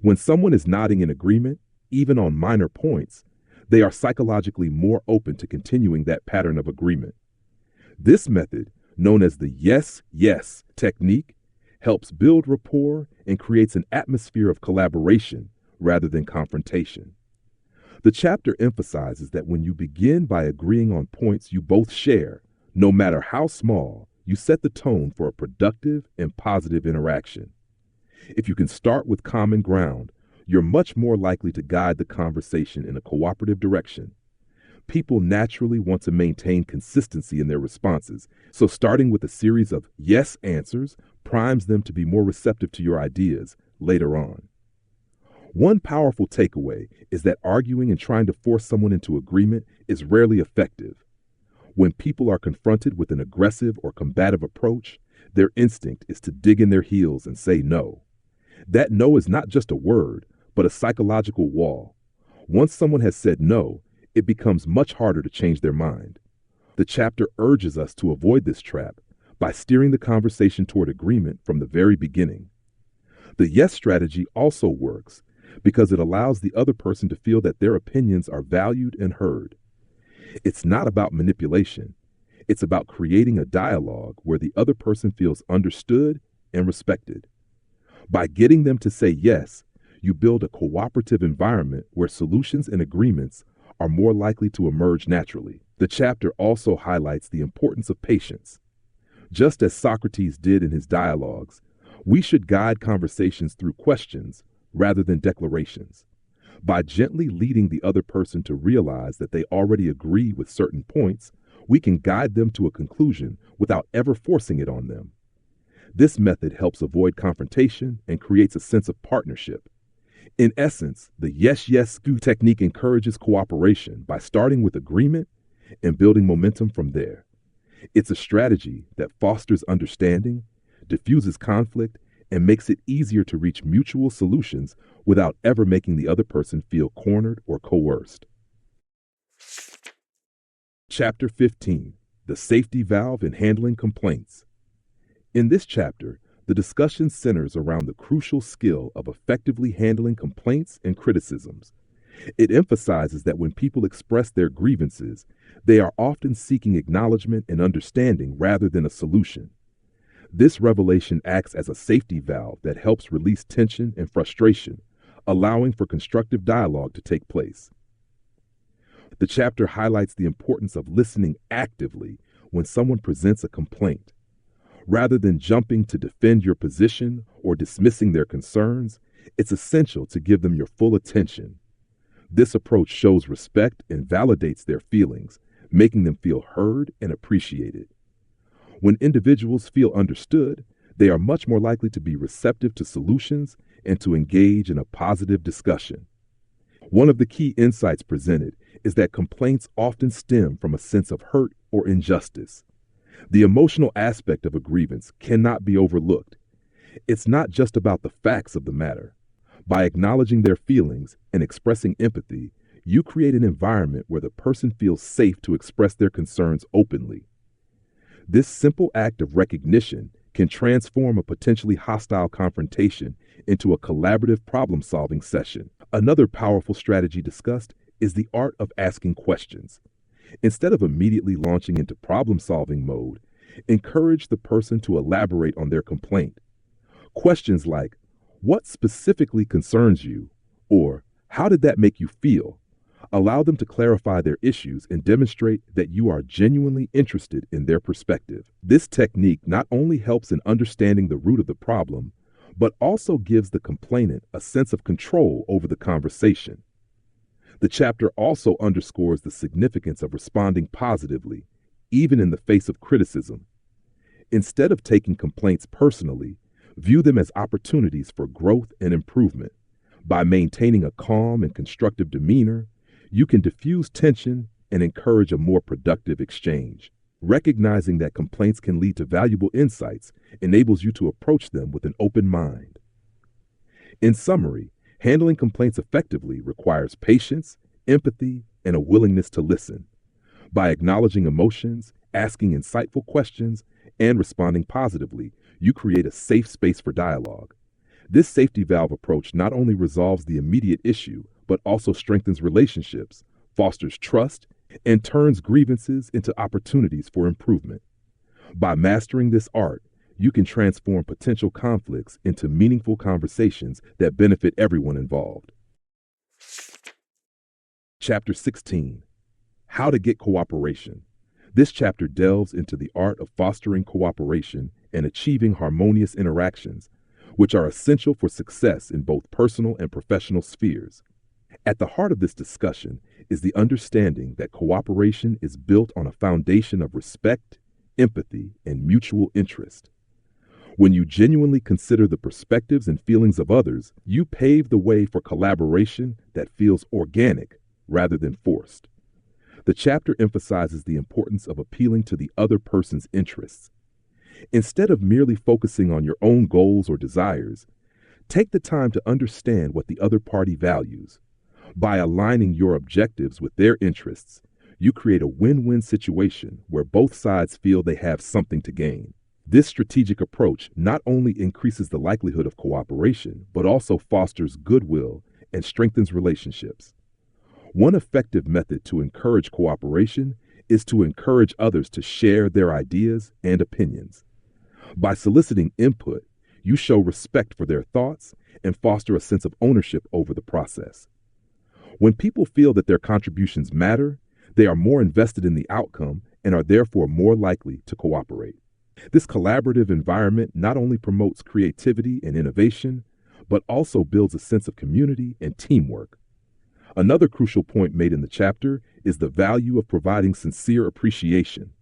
When someone is nodding in agreement, even on minor points, they are psychologically more open to continuing that pattern of agreement. This method, known as the yes, yes technique, helps build rapport and creates an atmosphere of collaboration rather than confrontation. The chapter emphasizes that when you begin by agreeing on points you both share, no matter how small, you set the tone for a productive and positive interaction. If you can start with common ground, you're much more likely to guide the conversation in a cooperative direction. People naturally want to maintain consistency in their responses, so starting with a series of yes answers primes them to be more receptive to your ideas later on. One powerful takeaway is that arguing and trying to force someone into agreement is rarely effective. When people are confronted with an aggressive or combative approach, their instinct is to dig in their heels and say no. That no is not just a word, but a psychological wall. Once someone has said no, it becomes much harder to change their mind. The chapter urges us to avoid this trap by steering the conversation toward agreement from the very beginning. The yes strategy also works because it allows the other person to feel that their opinions are valued and heard. It's not about manipulation. It's about creating a dialogue where the other person feels understood and respected. By getting them to say yes, you build a cooperative environment where solutions and agreements are more likely to emerge naturally. The chapter also highlights the importance of patience. Just as Socrates did in his dialogues, we should guide conversations through questions rather than declarations. By gently leading the other person to realize that they already agree with certain points, we can guide them to a conclusion without ever forcing it on them. This method helps avoid confrontation and creates a sense of partnership. In essence, the yes technique encourages cooperation by starting with agreement and building momentum from there. It's a strategy that fosters understanding, diffuses conflict, and makes it easier to reach mutual solutions without ever making the other person feel cornered or coerced. Chapter 15. The Safety Valve in Handling Complaints. In this chapter, the discussion centers around the crucial skill of effectively handling complaints and criticisms. It emphasizes that when people express their grievances, they are often seeking acknowledgement and understanding rather than a solution. This revelation acts as a safety valve that helps release tension and frustration, allowing for constructive dialogue to take place. The chapter highlights the importance of listening actively when someone presents a complaint. Rather than jumping to defend your position or dismissing their concerns, it's essential to give them your full attention. This approach shows respect and validates their feelings, making them feel heard and appreciated. When individuals feel understood, they are much more likely to be receptive to solutions and to engage in a positive discussion. One of the key insights presented is that complaints often stem from a sense of hurt or injustice. The emotional aspect of a grievance cannot be overlooked. It's not just about the facts of the matter. By acknowledging their feelings and expressing empathy, you create an environment where the person feels safe to express their concerns openly. This simple act of recognition can transform a potentially hostile confrontation into a collaborative problem-solving session. Another powerful strategy discussed is the art of asking questions. Instead of immediately launching into problem-solving mode, encourage the person to elaborate on their complaint. Questions like, "What specifically concerns you?" or "How did that make you feel?" allow them to clarify their issues and demonstrate that you are genuinely interested in their perspective. This technique not only helps in understanding the root of the problem, but also gives the complainant a sense of control over the conversation. The chapter also underscores the significance of responding positively, even in the face of criticism. Instead of taking complaints personally, view them as opportunities for growth and improvement. By maintaining a calm and constructive demeanor, you can diffuse tension and encourage a more productive exchange. Recognizing that complaints can lead to valuable insights enables you to approach them with an open mind. In summary, handling complaints effectively requires patience, empathy, and a willingness to listen. By acknowledging emotions, asking insightful questions, and responding positively, you create a safe space for dialogue. This safety valve approach not only resolves the immediate issue, but also strengthens relationships, fosters trust, and turns grievances into opportunities for improvement. By mastering this art, you can transform potential conflicts into meaningful conversations that benefit everyone involved. Chapter 16: How to Get Cooperation. This chapter delves into the art of fostering cooperation and achieving harmonious interactions, which are essential for success in both personal and professional spheres. At the heart of this discussion is the understanding that cooperation is built on a foundation of respect, empathy, and mutual interest. When you genuinely consider the perspectives and feelings of others, you pave the way for collaboration that feels organic rather than forced. The chapter emphasizes the importance of appealing to the other person's interests. Instead of merely focusing on your own goals or desires, take the time to understand what the other party values. By aligning your objectives with their interests, you create a win-win situation where both sides feel they have something to gain. This strategic approach not only increases the likelihood of cooperation, but also fosters goodwill and strengthens relationships. One effective method to encourage cooperation is to encourage others to share their ideas and opinions. By soliciting input, you show respect for their thoughts and foster a sense of ownership over the process. When people feel that their contributions matter, they are more invested in the outcome and are therefore more likely to cooperate. This collaborative environment not only promotes creativity and innovation, but also builds a sense of community and teamwork. Another crucial point made in the chapter is the value of providing sincere appreciation.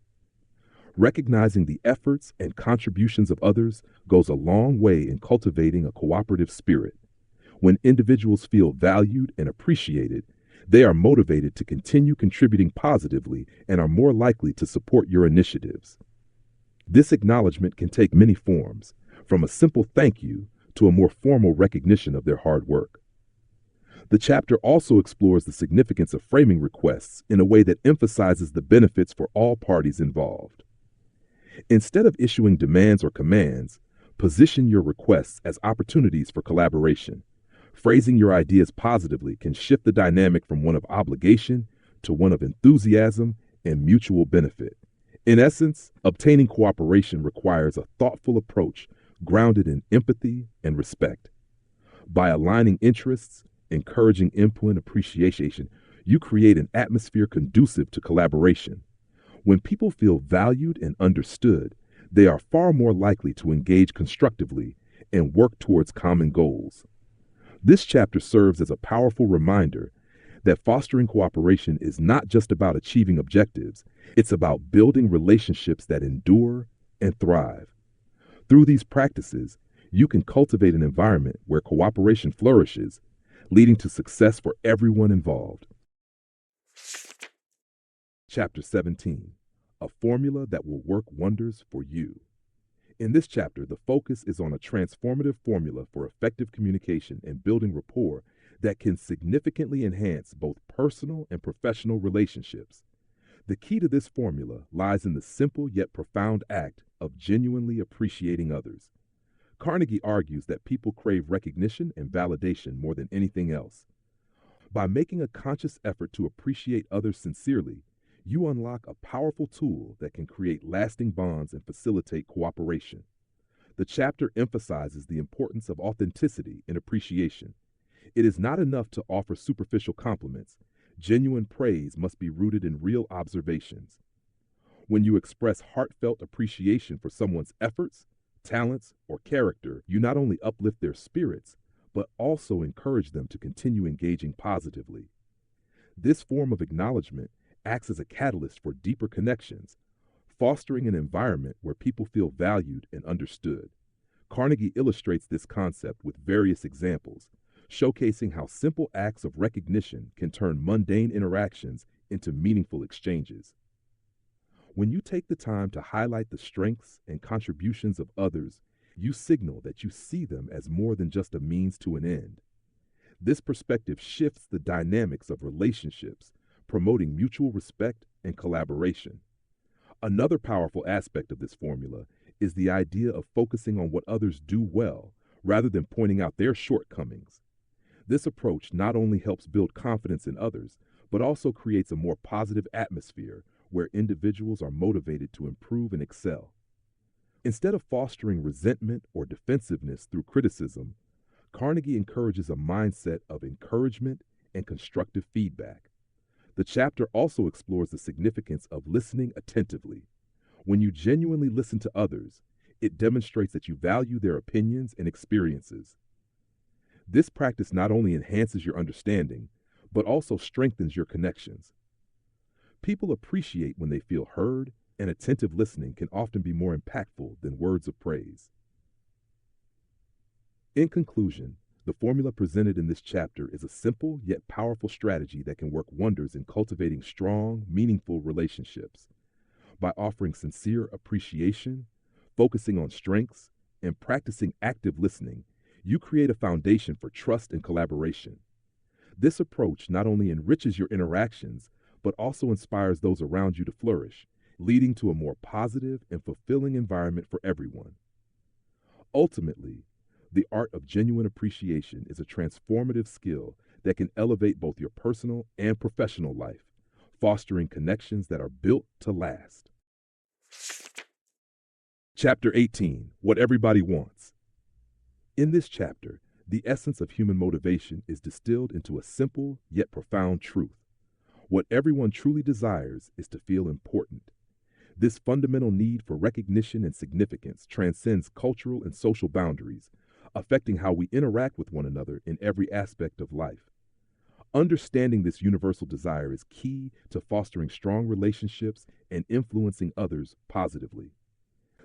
Recognizing the efforts and contributions of others goes a long way in cultivating a cooperative spirit. When individuals feel valued and appreciated, they are motivated to continue contributing positively and are more likely to support your initiatives. This acknowledgement can take many forms, from a simple thank you to a more formal recognition of their hard work. The chapter also explores the significance of framing requests in a way that emphasizes the benefits for all parties involved. Instead of issuing demands or commands, position your requests as opportunities for collaboration. Phrasing your ideas positively can shift the dynamic from one of obligation to one of enthusiasm and mutual benefit. In essence, obtaining cooperation requires a thoughtful approach grounded in empathy and respect. By aligning interests, encouraging input and appreciation, you create an atmosphere conducive to collaboration. When people feel valued and understood, they are far more likely to engage constructively and work towards common goals. This chapter serves as a powerful reminder that fostering cooperation is not just about achieving objectives, it's about building relationships that endure and thrive. Through these practices, you can cultivate an environment where cooperation flourishes, leading to success for everyone involved. Chapter 17: A Formula That Will Work Wonders for You. In this chapter, the focus is on a transformative formula for effective communication and building rapport that can significantly enhance both personal and professional relationships. The key to this formula lies in the simple yet profound act of genuinely appreciating others. Carnegie argues that people crave recognition and validation more than anything else. By making a conscious effort to appreciate others sincerely, you unlock a powerful tool that can create lasting bonds and facilitate cooperation. The chapter emphasizes the importance of authenticity and appreciation. It is not enough to offer superficial compliments. Genuine praise must be rooted in real observations. When you express heartfelt appreciation for someone's efforts, talents, or character, you not only uplift their spirits, but also encourage them to continue engaging positively. This form of acknowledgement acts as a catalyst for deeper connections, fostering an environment where people feel valued and understood. Carnegie illustrates this concept with various examples, showcasing how simple acts of recognition can turn mundane interactions into meaningful exchanges. When you take the time to highlight the strengths and contributions of others, you signal that you see them as more than just a means to an end. This perspective shifts the dynamics of relationships, promoting mutual respect and collaboration. Another powerful aspect of this formula is the idea of focusing on what others do well rather than pointing out their shortcomings. This approach not only helps build confidence in others, but also creates a more positive atmosphere where individuals are motivated to improve and excel. Instead of fostering resentment or defensiveness through criticism, Carnegie encourages a mindset of encouragement and constructive feedback. The chapter also explores the significance of listening attentively. When you genuinely listen to others, it demonstrates that you value their opinions and experiences. This practice not only enhances your understanding, but also strengthens your connections. People appreciate when they feel heard, and attentive listening can often be more impactful than words of praise. In conclusion, the formula presented in this chapter is a simple yet powerful strategy that can work wonders in cultivating strong, meaningful relationships. By offering sincere appreciation, focusing on strengths, and practicing active listening, you create a foundation for trust and collaboration. This approach not only enriches your interactions, but also inspires those around you to flourish, leading to a more positive and fulfilling environment for everyone. Ultimately, the art of genuine appreciation is a transformative skill that can elevate both your personal and professional life, fostering connections that are built to last. Chapter 18, What Everybody Wants. In this chapter, the essence of human motivation is distilled into a simple yet profound truth. What everyone truly desires is to feel important. This fundamental need for recognition and significance transcends cultural and social boundaries, affecting how we interact with one another in every aspect of life. Understanding this universal desire is key to fostering strong relationships and influencing others positively.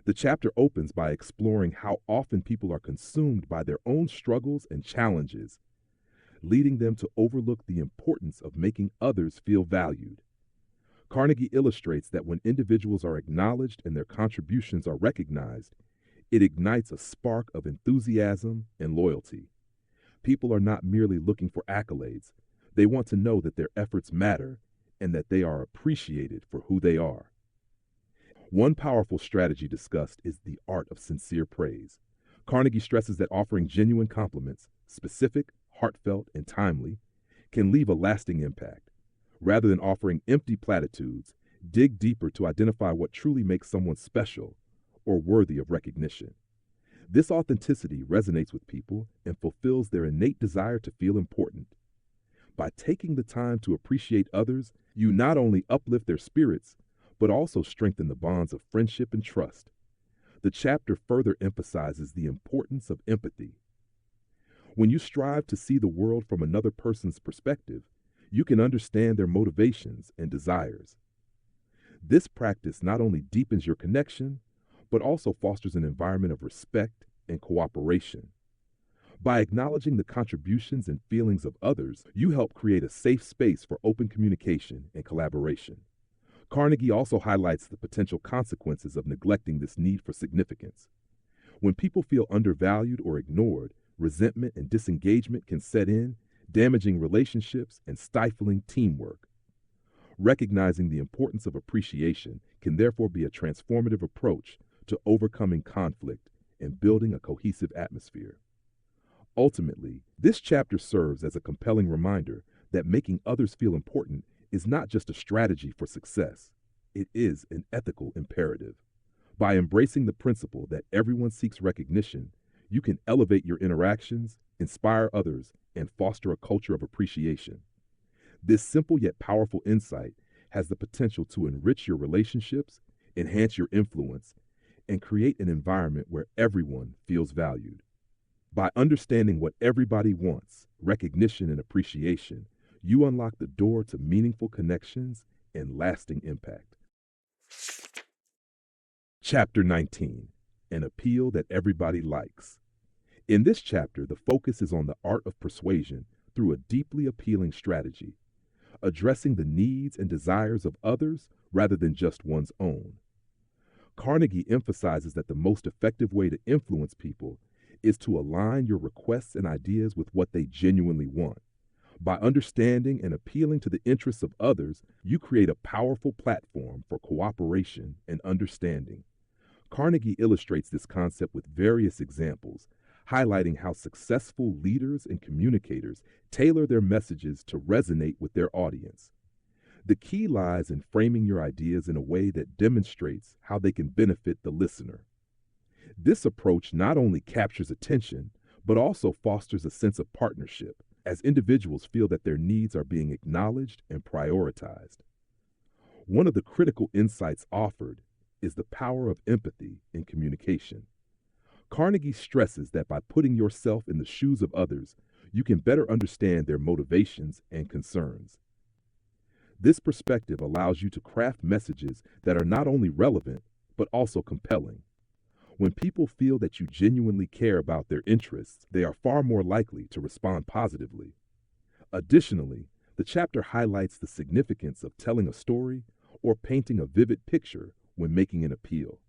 The chapter opens by exploring how often people are consumed by their own struggles and challenges, leading them to overlook the importance of making others feel valued. Carnegie illustrates that when individuals are acknowledged and their contributions are recognized, it ignites a spark of enthusiasm and loyalty. People are not merely looking for accolades. They want to know that their efforts matter and that they are appreciated for who they are. One powerful strategy discussed is the art of sincere praise. Carnegie stresses that offering genuine compliments, specific, heartfelt, and timely, can leave a lasting impact. Rather than offering empty platitudes, dig deeper to identify what truly makes someone special or worthy of recognition. This authenticity resonates with people and fulfills their innate desire to feel important. By taking the time to appreciate others, you not only uplift their spirits, but also strengthen the bonds of friendship and trust. The chapter further emphasizes the importance of empathy. When you strive to see the world from another person's perspective, you can understand their motivations and desires. This practice not only deepens your connection, but also fosters an environment of respect and cooperation. By acknowledging the contributions and feelings of others, you help create a safe space for open communication and collaboration. Carnegie also highlights the potential consequences of neglecting this need for significance. When people feel undervalued or ignored, resentment and disengagement can set in, damaging relationships and stifling teamwork. Recognizing the importance of appreciation can therefore be a transformative approach to overcoming conflict and building a cohesive atmosphere. Ultimately, this chapter serves as a compelling reminder that making others feel important is not just a strategy for success, it is an ethical imperative. By embracing the principle that everyone seeks recognition, you can elevate your interactions, inspire others, and foster a culture of appreciation. This simple yet powerful insight has the potential to enrich your relationships, enhance your influence, and create an environment where everyone feels valued. By understanding what everybody wants, recognition and appreciation, you unlock the door to meaningful connections and lasting impact. Chapter 19, An Appeal That Everybody Likes. In this chapter, the focus is on the art of persuasion through a deeply appealing strategy, addressing the needs and desires of others rather than just one's own. Carnegie emphasizes that the most effective way to influence people is to align your requests and ideas with what they genuinely want. By understanding and appealing to the interests of others, you create a powerful platform for cooperation and understanding. Carnegie illustrates this concept with various examples, highlighting how successful leaders and communicators tailor their messages to resonate with their audience. The key lies in framing your ideas in a way that demonstrates how they can benefit the listener. This approach not only captures attention, but also fosters a sense of partnership, as individuals feel that their needs are being acknowledged and prioritized. One of the critical insights offered is the power of empathy in communication. Carnegie stresses that by putting yourself in the shoes of others, you can better understand their motivations and concerns. This perspective allows you to craft messages that are not only relevant, but also compelling. When people feel that you genuinely care about their interests, they are far more likely to respond positively. Additionally, the chapter highlights the significance of telling a story or painting a vivid picture when making an appeal.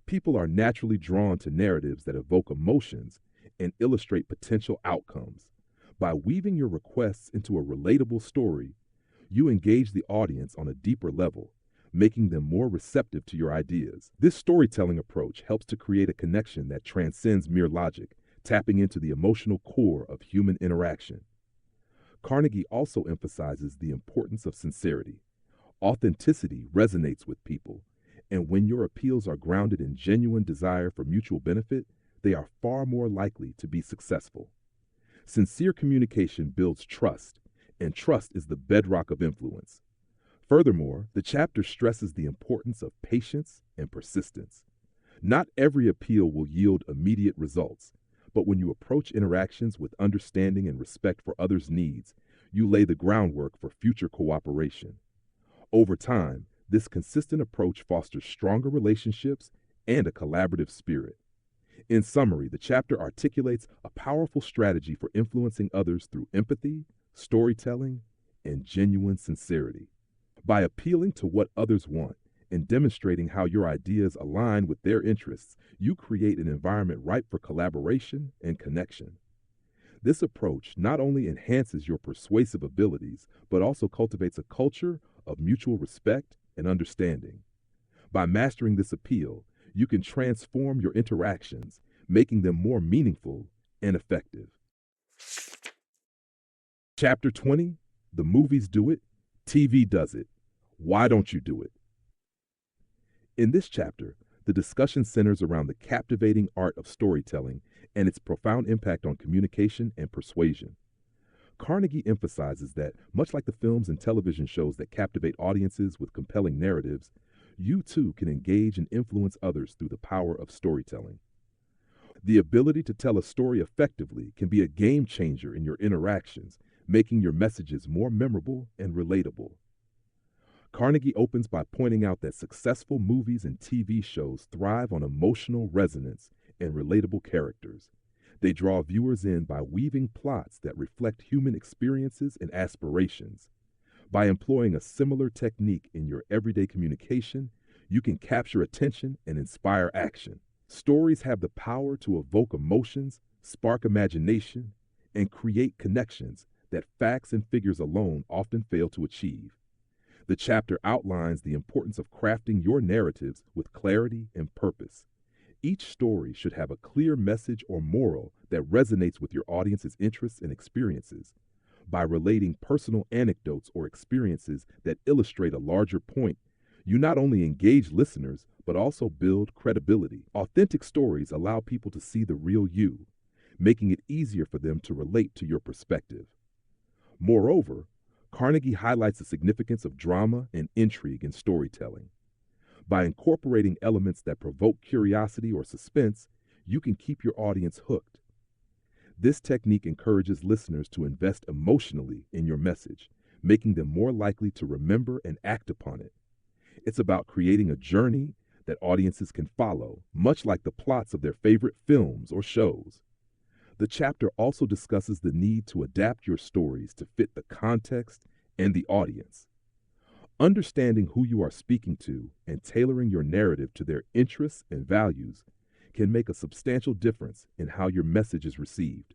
People are naturally drawn to narratives that evoke emotions and illustrate potential outcomes. By weaving your requests into a relatable story, you engage the audience on a deeper level, making them more receptive to your ideas. This storytelling approach helps to create a connection that transcends mere logic, tapping into the emotional core of human interaction. Carnegie also emphasizes the importance of sincerity. Authenticity resonates with people, and when your appeals are grounded in genuine desire for mutual benefit, they are far more likely to be successful. Sincere communication builds trust, and trust is the bedrock of influence. Furthermore, the chapter stresses the importance of patience and persistence. Not every appeal will yield immediate results, but when you approach interactions with understanding and respect for others' needs, you lay the groundwork for future cooperation. Over time, this consistent approach fosters stronger relationships and a collaborative spirit. In summary, the chapter articulates a powerful strategy for influencing others through empathy, storytelling, and genuine sincerity. By appealing to what others want and demonstrating how your ideas align with their interests, you create an environment ripe for collaboration and connection. This approach not only enhances your persuasive abilities, but also cultivates a culture of mutual respect and understanding. By mastering this appeal, you can transform your interactions, making them more meaningful and effective. Chapter 20, The Movies Do It, TV Does It. Why don't you do it? In this chapter, the discussion centers around the captivating art of storytelling and its profound impact on communication and persuasion. Carnegie emphasizes that, much like the films and television shows that captivate audiences with compelling narratives, you too can engage and influence others through the power of storytelling. The ability to tell a story effectively can be a game changer in your interactions, making your messages more memorable and relatable. Carnegie opens by pointing out that successful movies and TV shows thrive on emotional resonance and relatable characters. They draw viewers in by weaving plots that reflect human experiences and aspirations. By employing a similar technique in your everyday communication, you can capture attention and inspire action. Stories have the power to evoke emotions, spark imagination, and create connections that facts and figures alone often fail to achieve. The chapter outlines the importance of crafting your narratives with clarity and purpose. Each story should have a clear message or moral that resonates with your audience's interests and experiences. By relating personal anecdotes or experiences that illustrate a larger point, you not only engage listeners, but also build credibility. Authentic stories allow people to see the real you, making it easier for them to relate to your perspective. Moreover, Carnegie highlights the significance of drama and intrigue in storytelling. By incorporating elements that provoke curiosity or suspense, you can keep your audience hooked. This technique encourages listeners to invest emotionally in your message, making them more likely to remember and act upon it. It's about creating a journey that audiences can follow, much like the plots of their favorite films or shows. The chapter also discusses the need to adapt your stories to fit the context and the audience. Understanding who you are speaking to and tailoring your narrative to their interests and values can make a substantial difference in how your message is received.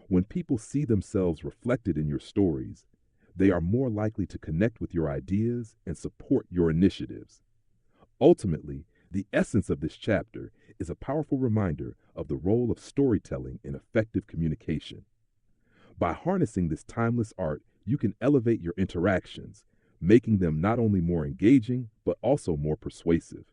When people see themselves reflected in your stories, they are more likely to connect with your ideas and support your initiatives. Ultimately, the essence of this chapter is a powerful reminder of the role of storytelling in effective communication. By harnessing this timeless art, you can elevate your interactions, making them not only more engaging, but also more persuasive.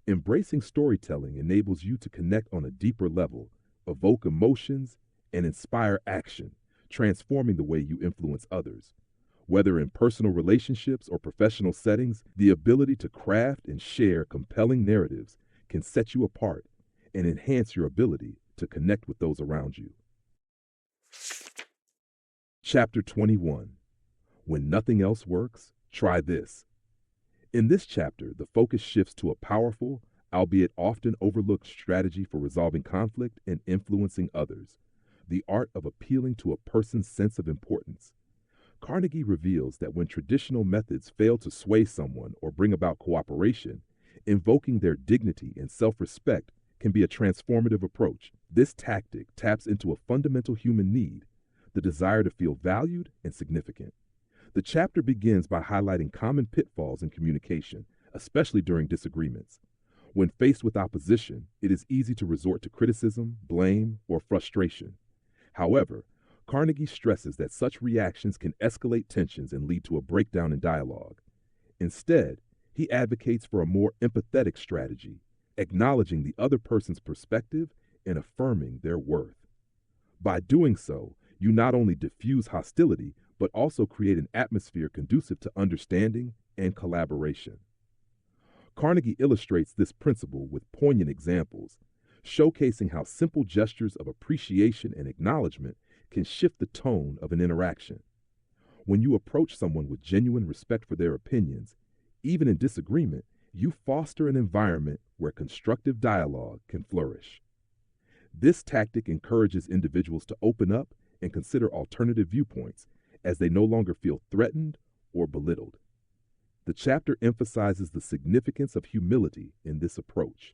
Embracing storytelling enables you to connect on a deeper level, evoke emotions, and inspire action, transforming the way you influence others. Whether in personal relationships or professional settings, the ability to craft and share compelling narratives can set you apart and enhance your ability to connect with those around you. Chapter 21. When nothing else works, try this. In this chapter, the focus shifts to a powerful, albeit often overlooked strategy for resolving conflict and influencing others, the art of appealing to a person's sense of importance. Carnegie reveals that when traditional methods fail to sway someone or bring about cooperation, invoking their dignity and self-respect can be a transformative approach. This tactic taps into a fundamental human need, the desire to feel valued and significant. The chapter begins by highlighting common pitfalls in communication, especially during disagreements. When faced with opposition, it is easy to resort to criticism, blame, or frustration. However, Carnegie stresses that such reactions can escalate tensions and lead to a breakdown in dialogue. Instead, he advocates for a more empathetic strategy, acknowledging the other person's perspective and affirming their worth. By doing so, you not only diffuse hostility, but also create an atmosphere conducive to understanding and collaboration. Carnegie illustrates this principle with poignant examples, showcasing how simple gestures of appreciation and acknowledgement can shift the tone of an interaction. When you approach someone with genuine respect for their opinions, even in disagreement, you foster an environment where constructive dialogue can flourish. This tactic encourages individuals to open up and consider alternative viewpoints as they no longer feel threatened or belittled. The chapter emphasizes the significance of humility in this approach.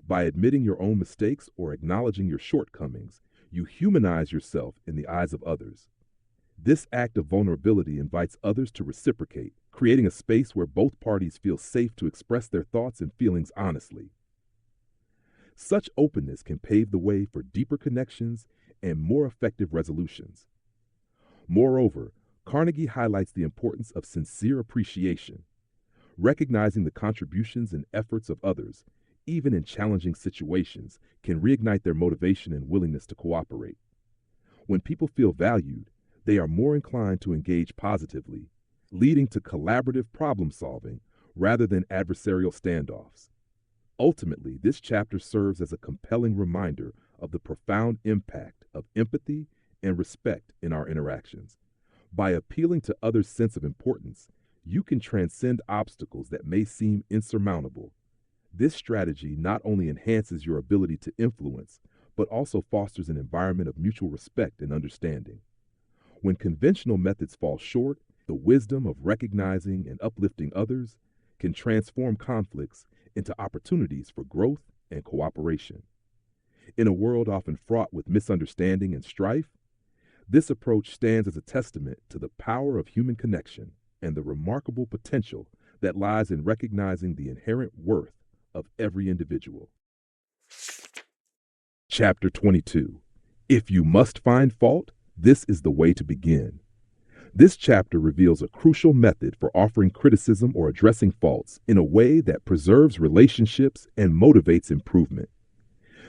By admitting your own mistakes or acknowledging your shortcomings, you humanize yourself in the eyes of others. This act of vulnerability invites others to reciprocate, creating a space where both parties feel safe to express their thoughts and feelings honestly. Such openness can pave the way for deeper connections and more effective resolutions. Moreover, Carnegie highlights the importance of sincere appreciation. Recognizing the contributions and efforts of others, even in challenging situations, can reignite their motivation and willingness to cooperate. When people feel valued, they are more inclined to engage positively, leading to collaborative problem solving rather than adversarial standoffs. Ultimately, this chapter serves as a compelling reminder of the profound impact of empathy and respect in our interactions. By appealing to others' sense of importance, you can transcend obstacles that may seem insurmountable. This strategy not only enhances your ability to influence, but also fosters an environment of mutual respect and understanding. When conventional methods fall short, the wisdom of recognizing and uplifting others can transform conflicts into opportunities for growth and cooperation. In a world often fraught with misunderstanding and strife, this approach stands as a testament to the power of human connection and the remarkable potential that lies in recognizing the inherent worth of every individual. Chapter 22. If you must find fault, this is the way to begin. This chapter reveals a crucial method for offering criticism or addressing faults in a way that preserves relationships and motivates improvement.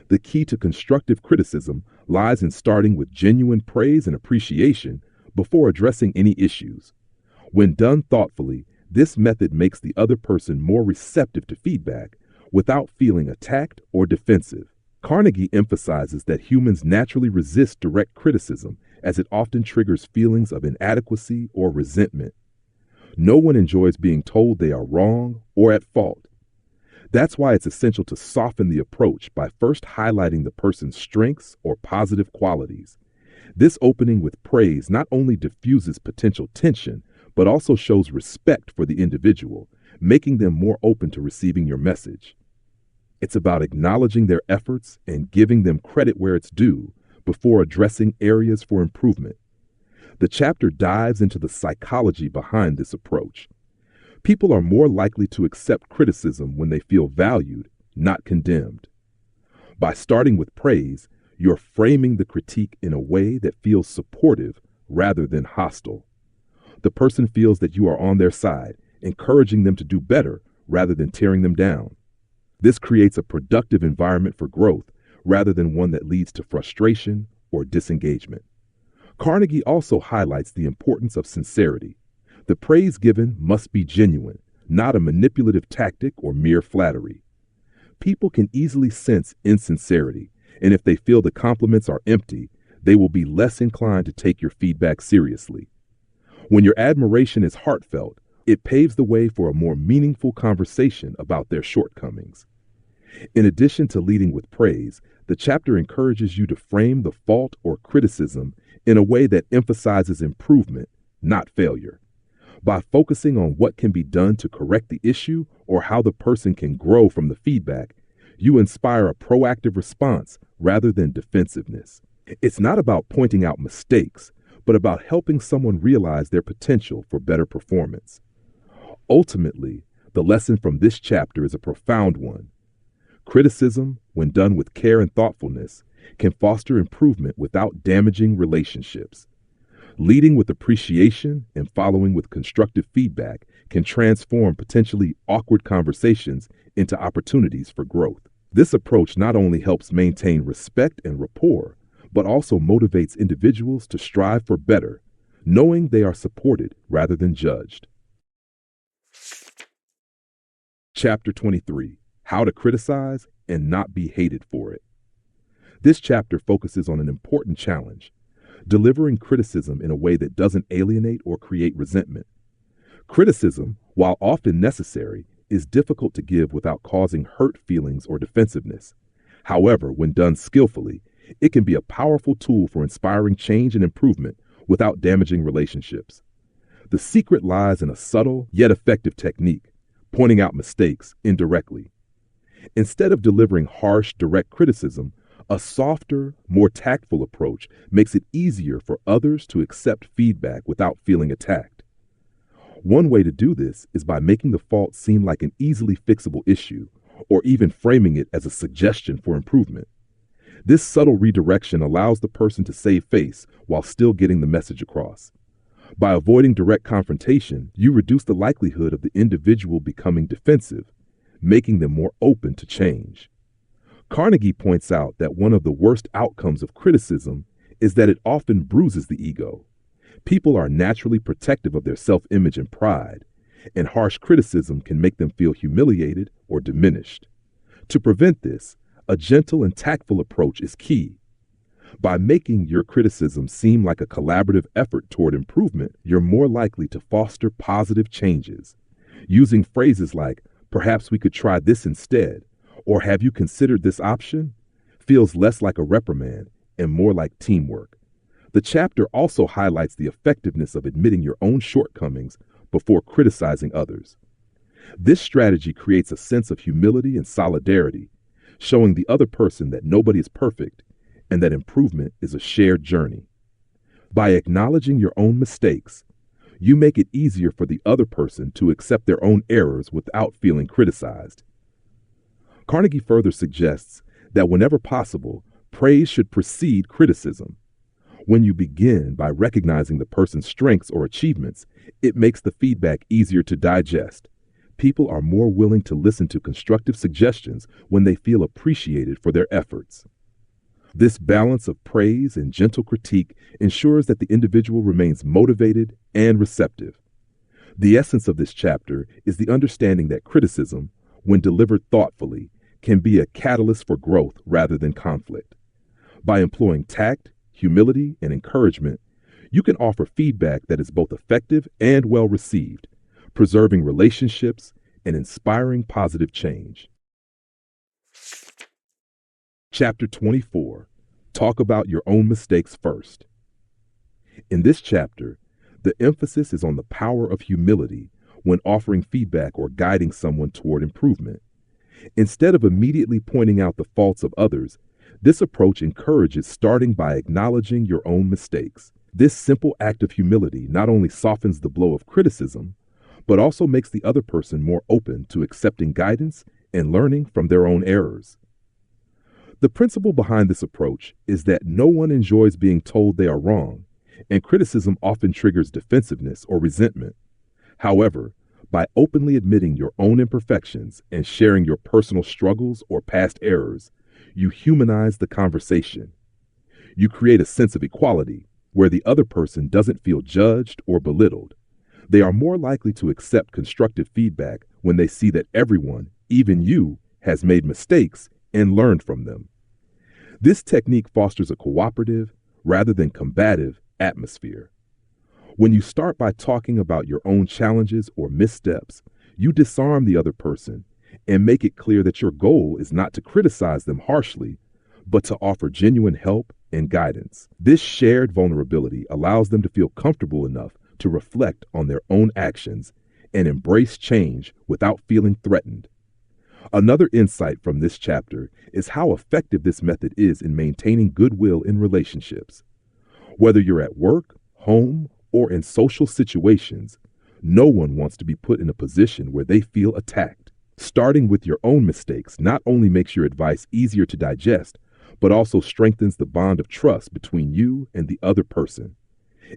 The key to constructive criticism lies in starting with genuine praise and appreciation before addressing any issues. When done thoughtfully, This method makes the other person more receptive to feedback without feeling attacked or defensive. Carnegie emphasizes that humans naturally resist direct criticism as it often triggers feelings of inadequacy or resentment. No one enjoys being told they are wrong or at fault. That's why it's essential to soften the approach by first highlighting the person's strengths or positive qualities. This opening with praise not only diffuses potential tension, but also shows respect for the individual, making them more open to receiving your message. It's about acknowledging their efforts and giving them credit where it's due before addressing areas for improvement. The chapter dives into the psychology behind this approach. People are more likely to accept criticism when they feel valued, not condemned. By starting with praise, you're framing the critique in a way that feels supportive rather than hostile. The person feels that you are on their side, encouraging them to do better rather than tearing them down. This creates a productive environment for growth rather than one that leads to frustration or disengagement. Carnegie also highlights the importance of sincerity. The praise given must be genuine, not a manipulative tactic or mere flattery. People can easily sense insincerity, and if they feel the compliments are empty, they will be less inclined to take your feedback seriously. When your admiration is heartfelt, it paves the way for a more meaningful conversation about their shortcomings. In addition to leading with praise, the chapter encourages you to frame the fault or criticism in a way that emphasizes improvement, not failure. By focusing on what can be done to correct the issue or how the person can grow from the feedback, you inspire a proactive response rather than defensiveness. It's not about pointing out mistakes, but about helping someone realize their potential for better performance. Ultimately, the lesson from this chapter is a profound one. Criticism, when done with care and thoughtfulness, can foster improvement without damaging relationships. Leading with appreciation and following with constructive feedback can transform potentially awkward conversations into opportunities for growth. This approach not only helps maintain respect and rapport, but also motivates individuals to strive for better, knowing they are supported rather than judged. Chapter 23: How to Criticize and Not Be Hated for It. This chapter focuses on an important challenge: delivering criticism in a way that doesn't alienate or create resentment. Criticism, while often necessary, is difficult to give without causing hurt feelings or defensiveness. However, when done skillfully, it can be a powerful tool for inspiring change and improvement without damaging relationships. The secret lies in a subtle yet effective technique: pointing out mistakes indirectly. Instead of delivering harsh, direct criticism, a softer, more tactful approach makes it easier for others to accept feedback without feeling attacked. One way to do this is by making the fault seem like an easily fixable issue, or even framing it as a suggestion for improvement. This subtle redirection allows the person to save face while still getting the message across. By avoiding direct confrontation, you reduce the likelihood of the individual becoming defensive, making them more open to change. Carnegie points out that one of the worst outcomes of criticism is that it often bruises the ego. People are naturally protective of their self-image and pride, and harsh criticism can make them feel humiliated or diminished. To prevent this, a gentle and tactful approach is key. By making your criticism seem like a collaborative effort toward improvement, you're more likely to foster positive changes. Using phrases like, "Perhaps we could try this instead," or "Have you considered this option?" feels less like a reprimand and more like teamwork. The chapter also highlights the effectiveness of admitting your own shortcomings before criticizing others. This strategy creates a sense of humility and solidarity, showing the other person that nobody is perfect and that improvement is a shared journey. By acknowledging your own mistakes, you make it easier for the other person to accept their own errors without feeling criticized. Carnegie further suggests that whenever possible, praise should precede criticism. When you begin by recognizing the person's strengths or achievements, it makes the feedback easier to digest. People are more willing to listen to constructive suggestions when they feel appreciated for their efforts. This balance of praise and gentle critique ensures that the individual remains motivated and receptive. The essence of this chapter is the understanding that criticism, when delivered thoughtfully, can be a catalyst for growth rather than conflict. By employing tact, humility, and encouragement, you can offer feedback that is both effective and well received, preserving relationships and inspiring positive change. Chapter 24. Talk about your own mistakes first. In this chapter, the emphasis is on the power of humility when offering feedback or guiding someone toward improvement. Instead of immediately pointing out the faults of others, this approach encourages starting by acknowledging your own mistakes. This simple act of humility not only softens the blow of criticism, but also makes the other person more open to accepting guidance and learning from their own errors. The principle behind this approach is that no one enjoys being told they are wrong, and criticism often triggers defensiveness or resentment. However, by openly admitting your own imperfections and sharing your personal struggles or past errors, you humanize the conversation. You create a sense of equality where the other person doesn't feel judged or belittled. They are more likely to accept constructive feedback when they see that everyone, even you, has made mistakes and learned from them. This technique fosters a cooperative, rather than combative, atmosphere. When you start by talking about your own challenges or missteps, you disarm the other person and make it clear that your goal is not to criticize them harshly, but to offer genuine help and guidance. This shared vulnerability allows them to feel comfortable enough to reflect on their own actions and embrace change without feeling threatened. Another insight from this chapter is how effective this method is in maintaining goodwill in relationships. Whether you're at work, home, or in social situations, no one wants to be put in a position where they feel attacked. Starting with your own mistakes not only makes your advice easier to digest, but also strengthens the bond of trust between you and the other person.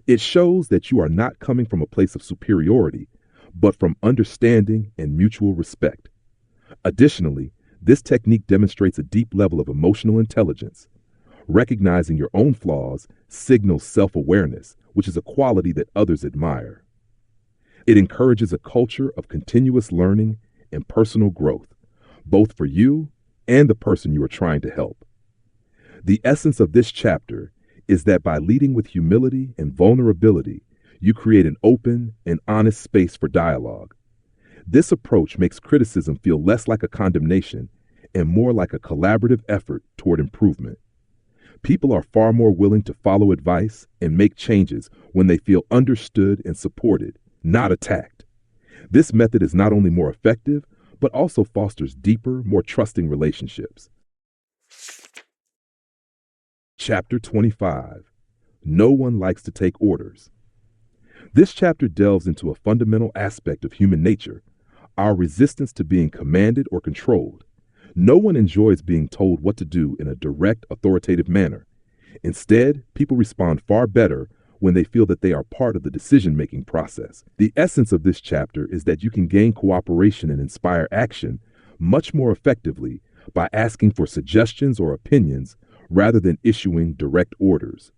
It shows that you are not coming from a place of superiority, but from understanding and mutual respect. Additionally, this technique demonstrates a deep level of emotional intelligence. Recognizing your own flaws signals self-awareness, which is a quality that others admire. It encourages a culture of continuous learning and personal growth, both for you and the person you are trying to help. The essence of this chapter is that by leading with humility and vulnerability, you create an open and honest space for dialogue. This approach makes criticism feel less like a condemnation and more like a collaborative effort toward improvement. People are far more willing to follow advice and make changes when they feel understood and supported, not attacked. This method is not only more effective, but also fosters deeper, more trusting relationships. Chapter 25. No one likes to take orders. This chapter delves into a fundamental aspect of human nature, our resistance to being commanded or controlled. No one enjoys being told what to do in a direct, authoritative manner. Instead, people respond far better when they feel that they are part of the decision-making process. The essence of this chapter is that you can gain cooperation and inspire action much more effectively by asking for suggestions or opinions rather than issuing direct orders.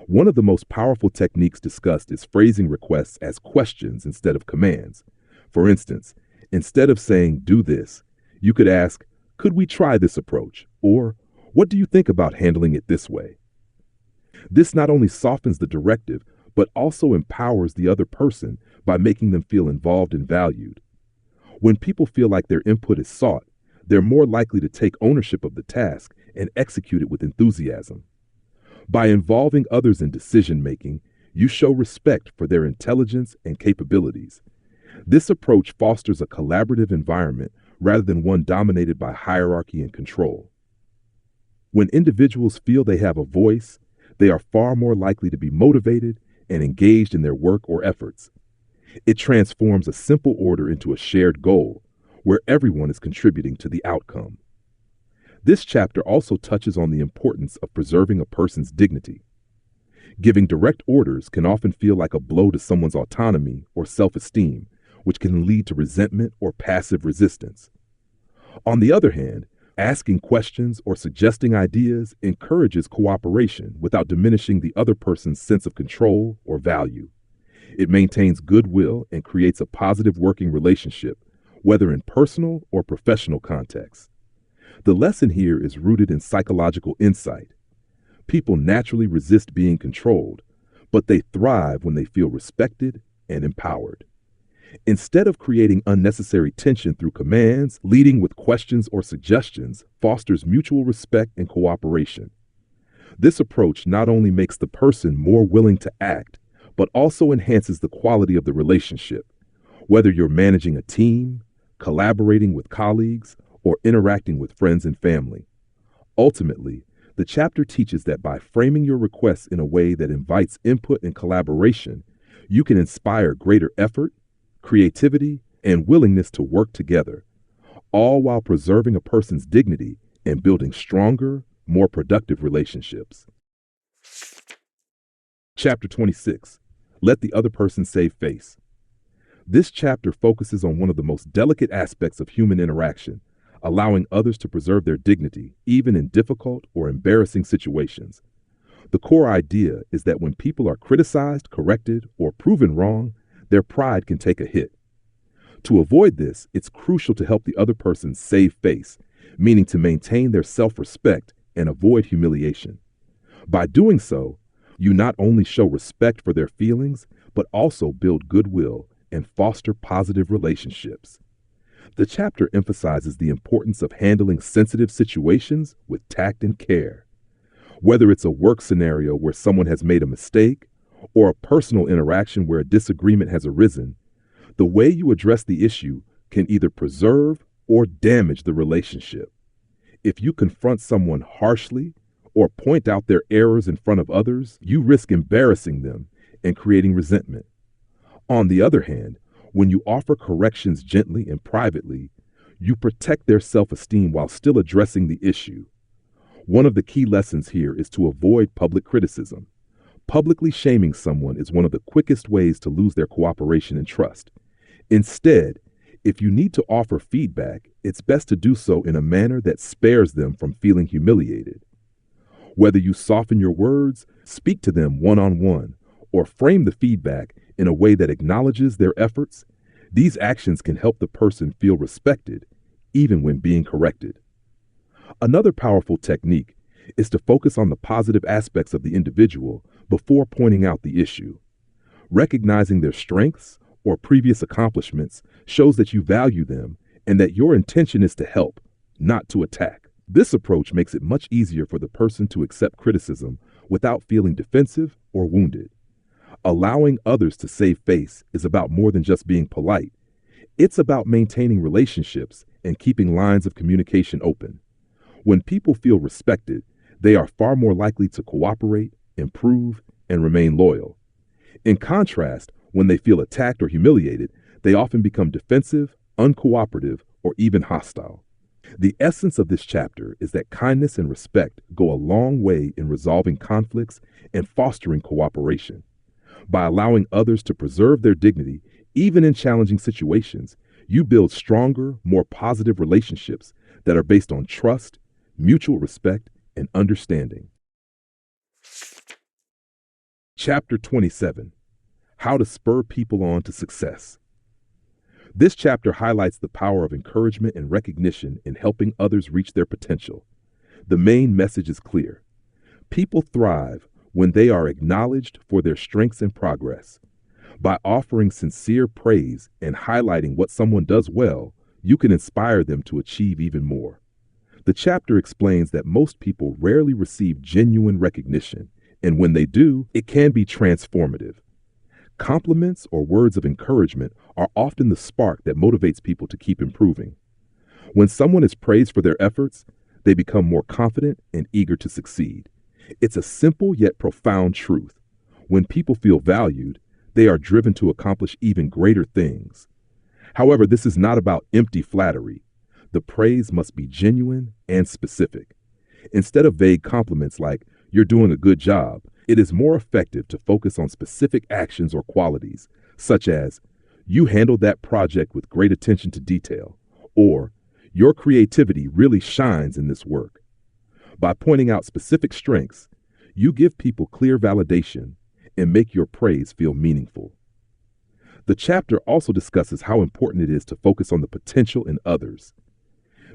One of the most powerful techniques discussed is phrasing requests as questions instead of commands. For instance, instead of saying, "Do this," you could ask, "Could we try this approach?" Or, "What do you think about handling it this way?" This not only softens the directive, but also empowers the other person by making them feel involved and valued. When people feel like their input is sought, they're more likely to take ownership of the task and execute it with enthusiasm. By involving others in decision-making, you show respect for their intelligence and capabilities. This approach fosters a collaborative environment rather than one dominated by hierarchy and control. When individuals feel they have a voice, they are far more likely to be motivated and engaged in their work or efforts. It transforms a simple order into a shared goal, where everyone is contributing to the outcome. This chapter also touches on the importance of preserving a person's dignity. Giving direct orders can often feel like a blow to someone's autonomy or self-esteem, which can lead to resentment or passive resistance. On the other hand, asking questions or suggesting ideas encourages cooperation without diminishing the other person's sense of control or value. It maintains goodwill and creates a positive working relationship, whether in personal or professional contexts. The lesson here is rooted in psychological insight. People naturally resist being controlled, but they thrive when they feel respected and empowered. Instead of creating unnecessary tension through commands, leading with questions or suggestions fosters mutual respect and cooperation. This approach not only makes the person more willing to act, but also enhances the quality of the relationship. Whether you're managing a team, collaborating with colleagues, or interacting with friends and family. Ultimately, the chapter teaches that by framing your requests in a way that invites input and collaboration, you can inspire greater effort, creativity, and willingness to work together, all while preserving a person's dignity and building stronger, more productive relationships. Chapter 26. Let the other person save face. This chapter focuses on one of the most delicate aspects of human interaction, allowing others to preserve their dignity, even in difficult or embarrassing situations. The core idea is that when people are criticized, corrected, or proven wrong, their pride can take a hit. To avoid this, it's crucial to help the other person save face, meaning to maintain their self-respect and avoid humiliation. By doing so, you not only show respect for their feelings, but also build goodwill and foster positive relationships. The chapter emphasizes the importance of handling sensitive situations with tact and care. Whether it's a work scenario where someone has made a mistake or a personal interaction where a disagreement has arisen, the way you address the issue can either preserve or damage the relationship. If you confront someone harshly or point out their errors in front of others, you risk embarrassing them and creating resentment. On the other hand, when you offer corrections gently and privately, you protect their self-esteem while still addressing the issue. One of the key lessons here is to avoid public criticism. Publicly shaming someone is one of the quickest ways to lose their cooperation and trust. Instead, if you need to offer feedback, it's best to do so in a manner that spares them from feeling humiliated. Whether you soften your words, speak to them one-on-one, or frame the feedback in a way that acknowledges their efforts, these actions can help the person feel respected, even when being corrected. Another powerful technique is to focus on the positive aspects of the individual before pointing out the issue. Recognizing their strengths or previous accomplishments shows that you value them and that your intention is to help, not to attack. This approach makes it much easier for the person to accept criticism without feeling defensive or wounded. Allowing others to save face is about more than just being polite. It's about maintaining relationships and keeping lines of communication open. When people feel respected, they are far more likely to cooperate, improve, and remain loyal. In contrast, when they feel attacked or humiliated, they often become defensive, uncooperative, or even hostile. The essence of this chapter is that kindness and respect go a long way in resolving conflicts and fostering cooperation. By allowing others to preserve their dignity, even in challenging situations, you build stronger, more positive relationships that are based on trust, mutual respect, and understanding. Chapter 27. How to Spur People On to Success. This chapter highlights the power of encouragement and recognition in helping others reach their potential. The main message is clear. People thrive when they are acknowledged for their strengths and progress. By offering sincere praise and highlighting what someone does well, you can inspire them to achieve even more. The chapter explains that most people rarely receive genuine recognition, and when they do, it can be transformative. Compliments or words of encouragement are often the spark that motivates people to keep improving. When someone is praised for their efforts, they become more confident and eager to succeed. It's a simple yet profound truth. When people feel valued, they are driven to accomplish even greater things. However, this is not about empty flattery. The praise must be genuine and specific. Instead of vague compliments like, "You're doing a good job," it is more effective to focus on specific actions or qualities, such as, "You handled that project with great attention to detail," or "Your creativity really shines in this work." By pointing out specific strengths, you give people clear validation and make your praise feel meaningful. The chapter also discusses how important it is to focus on the potential in others.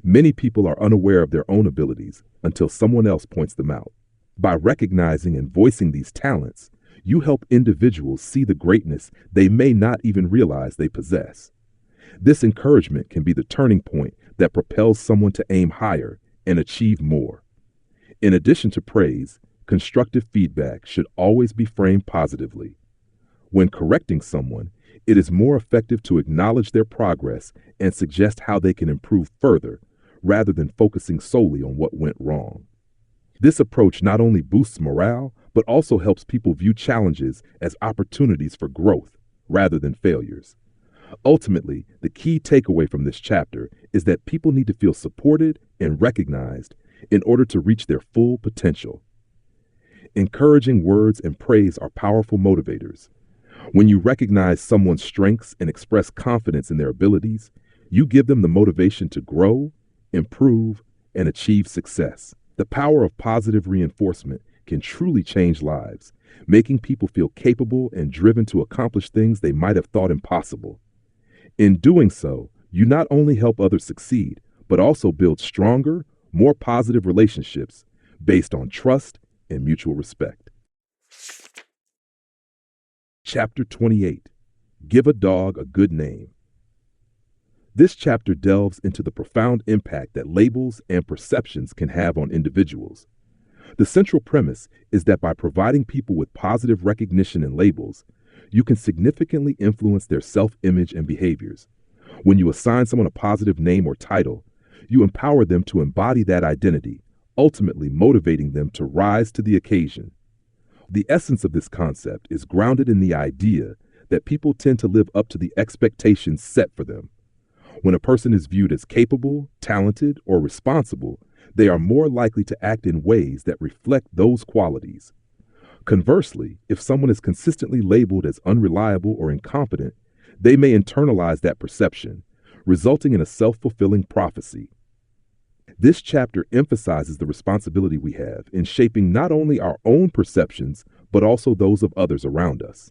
Many people are unaware of their own abilities until someone else points them out. By recognizing and voicing these talents, you help individuals see the greatness they may not even realize they possess. This encouragement can be the turning point that propels someone to aim higher and achieve more. In addition to praise, constructive feedback should always be framed positively. When correcting someone, it is more effective to acknowledge their progress and suggest how they can improve further, rather than focusing solely on what went wrong. This approach not only boosts morale, but also helps people view challenges as opportunities for growth, rather than failures. Ultimately, the key takeaway from this chapter is that people need to feel supported and recognized in order to reach their full potential. Encouraging words and praise are powerful motivators. When you recognize someone's strengths and express confidence in their abilities, you give them the motivation to grow, improve, and achieve success. The power of positive reinforcement can truly change lives, making people feel capable and driven to accomplish things they might have thought impossible. In doing so, you not only help others succeed, but also build stronger, more positive relationships based on trust and mutual respect. Chapter 28. Give a Dog a Good Name. This chapter delves into the profound impact that labels and perceptions can have on individuals. The central premise is that by providing people with positive recognition and labels, you can significantly influence their self-image and behaviors. When you assign someone a positive name or title, you empower them to embody that identity, ultimately motivating them to rise to the occasion. The essence of this concept is grounded in the idea that people tend to live up to the expectations set for them. When a person is viewed as capable, talented, or responsible, they are more likely to act in ways that reflect those qualities. Conversely, if someone is consistently labeled as unreliable or incompetent, they may internalize that perception, resulting in a self-fulfilling prophecy. This chapter emphasizes the responsibility we have in shaping not only our own perceptions, but also those of others around us.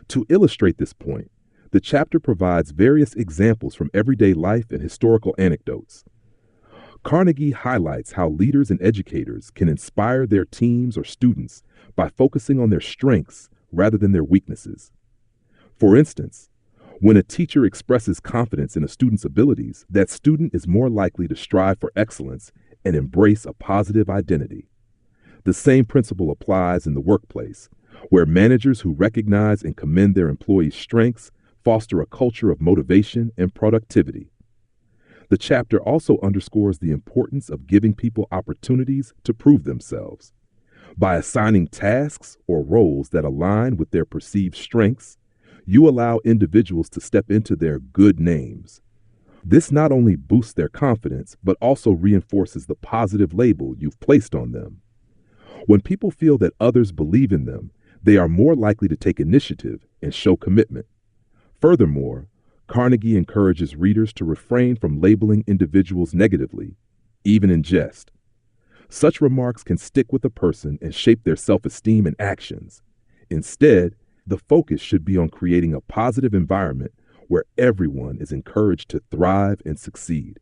To illustrate this point, the chapter provides various examples from everyday life and historical anecdotes. Carnegie highlights how leaders and educators can inspire their teams or students by focusing on their strengths rather than their weaknesses. For instance, when a teacher expresses confidence in a student's abilities, that student is more likely to strive for excellence and embrace a positive identity. The same principle applies in the workplace, where managers who recognize and commend their employees' strengths foster a culture of motivation and productivity. The chapter also underscores the importance of giving people opportunities to prove themselves. By assigning tasks or roles that align with their perceived strengths, you allow individuals to step into their good names. This not only boosts their confidence, but also reinforces the positive label you've placed on them. When people feel that others believe in them, they are more likely to take initiative and show commitment. Furthermore, Carnegie encourages readers to refrain from labeling individuals negatively, even in jest. Such remarks can stick with a person and shape their self-esteem and actions. Instead, the focus should be on creating a positive environment where everyone is encouraged to thrive and succeed.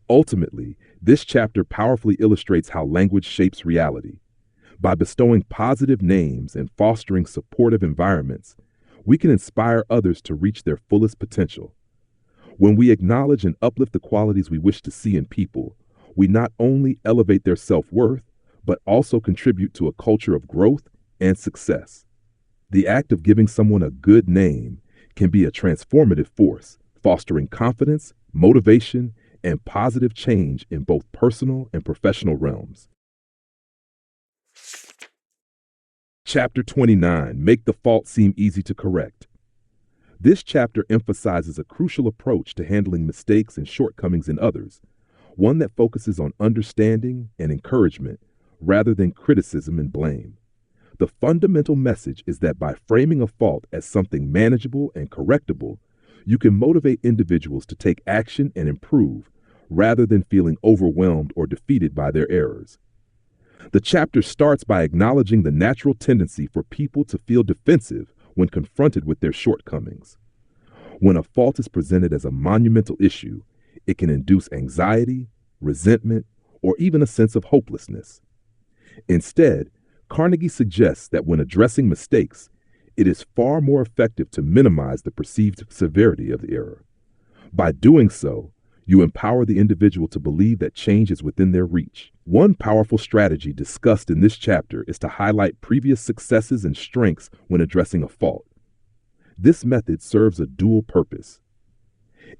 Ultimately, this chapter powerfully illustrates how language shapes reality. By bestowing positive names and fostering supportive environments, we can inspire others to reach their fullest potential. When we acknowledge and uplift the qualities we wish to see in people, we not only elevate their self-worth, but also contribute to a culture of growth and success. The act of giving someone a good name can be a transformative force, fostering confidence, motivation, and positive change in both personal and professional realms. Chapter 29. Make the fault seem easy to correct. This chapter emphasizes a crucial approach to handling mistakes and shortcomings in others, one that focuses on understanding and encouragement rather than criticism and blame. The fundamental message is that by framing a fault as something manageable and correctable, you can motivate individuals to take action and improve rather than feeling overwhelmed or defeated by their errors. The chapter starts by acknowledging the natural tendency for people to feel defensive when confronted with their shortcomings. When a fault is presented as a monumental issue, it can induce anxiety, resentment, or even a sense of hopelessness. Instead, Carnegie suggests that when addressing mistakes, it is far more effective to minimize the perceived severity of the error. By doing so, you empower the individual to believe that change is within their reach. One powerful strategy discussed in this chapter is to highlight previous successes and strengths when addressing a fault. This method serves a dual purpose.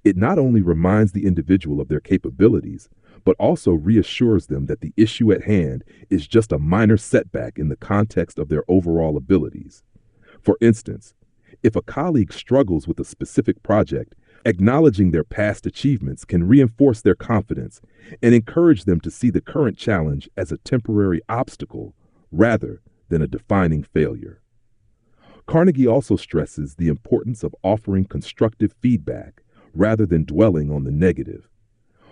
It not only reminds the individual of their capabilities, but also reassures them that the issue at hand is just a minor setback in the context of their overall abilities. For instance, if a colleague struggles with a specific project, acknowledging their past achievements can reinforce their confidence and encourage them to see the current challenge as a temporary obstacle rather than a defining failure. Carnegie also stresses the importance of offering constructive feedback rather than dwelling on the negative.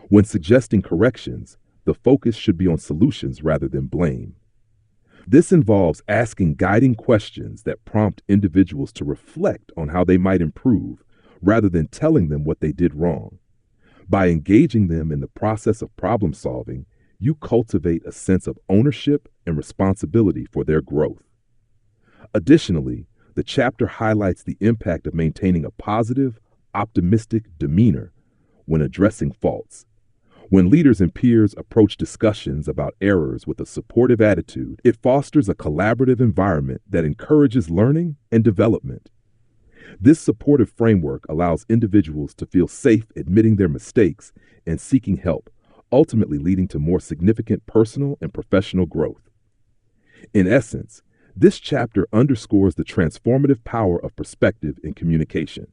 When suggesting corrections, the focus should be on solutions rather than blame. This involves asking guiding questions that prompt individuals to reflect on how they might improve, rather than telling them what they did wrong. By engaging them in the process of problem solving, you cultivate a sense of ownership and responsibility for their growth. Additionally, the chapter highlights the impact of maintaining a positive, optimistic demeanor when addressing faults. When leaders and peers approach discussions about errors with a supportive attitude, it fosters a collaborative environment that encourages learning and development. This supportive framework allows individuals to feel safe admitting their mistakes and seeking help, ultimately leading to more significant personal and professional growth. In essence, this chapter underscores the transformative power of perspective in communication.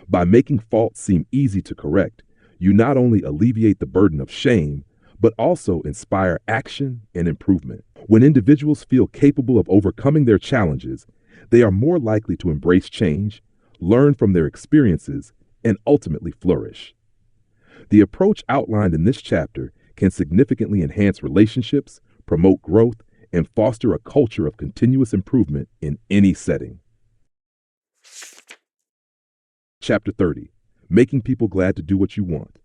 By making faults seem easy to correct, you not only alleviate the burden of shame, but also inspire action and improvement. When individuals feel capable of overcoming their challenges, they are more likely to embrace change, learn from their experiences, and ultimately flourish. The approach outlined in this chapter can significantly enhance relationships, promote growth, and foster a culture of continuous improvement in any setting. Chapter 30. Making people glad to do what you want.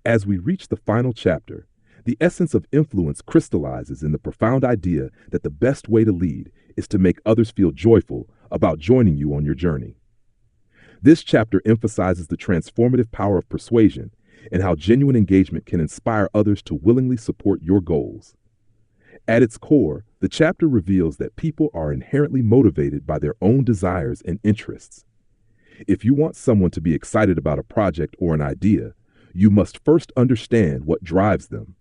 As we reach the final chapter, the essence of influence crystallizes in the profound idea that the best way to lead is to make others feel joyful about joining you on your journey. This chapter emphasizes the transformative power of persuasion and how genuine engagement can inspire others to willingly support your goals. At its core, the chapter reveals that people are inherently motivated by their own desires and interests. If you want someone to be excited about a project or an idea, you must first understand what drives them.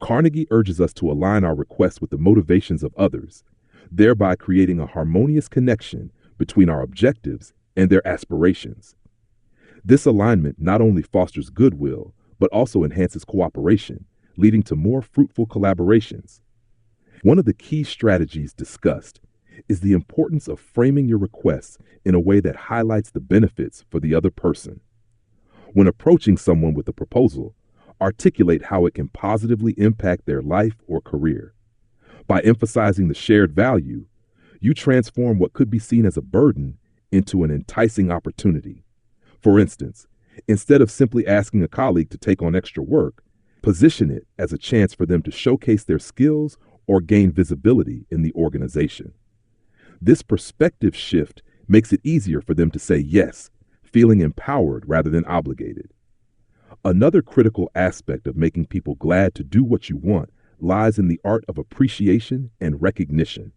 Carnegie urges us to align our requests with the motivations of others, thereby creating a harmonious connection between our objectives and their aspirations. This alignment not only fosters goodwill, but also enhances cooperation, leading to more fruitful collaborations. One of the key strategies discussed is the importance of framing your requests in a way that highlights the benefits for the other person. When approaching someone with a proposal, articulate how it can positively impact their life or career. By emphasizing the shared value, you transform what could be seen as a burden into an enticing opportunity. For instance, instead of simply asking a colleague to take on extra work, position it as a chance for them to showcase their skills or gain visibility in the organization. This perspective shift makes it easier for them to say yes, feeling empowered rather than obligated. Another critical aspect of making people glad to do what you want lies in the art of appreciation and recognition.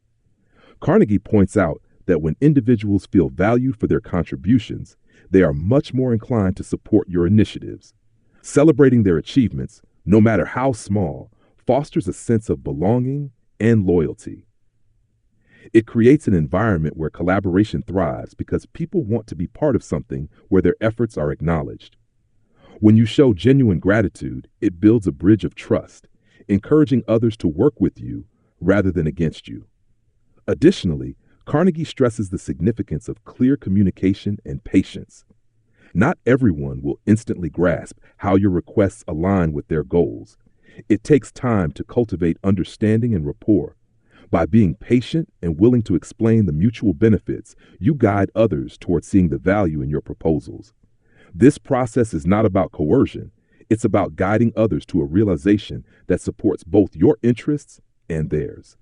Carnegie points out that when individuals feel valued for their contributions, they are much more inclined to support your initiatives. Celebrating their achievements, no matter how small, fosters a sense of belonging and loyalty. It creates an environment where collaboration thrives because people want to be part of something where their efforts are acknowledged. When you show genuine gratitude, it builds a bridge of trust, encouraging others to work with you rather than against you. Additionally, Carnegie stresses the significance of clear communication and patience. Not everyone will instantly grasp how your requests align with their goals. It takes time to cultivate understanding and rapport. By being patient and willing to explain the mutual benefits, you guide others towards seeing the value in your proposals. This process is not about coercion. It's about guiding others to a realization that supports both your interests and theirs.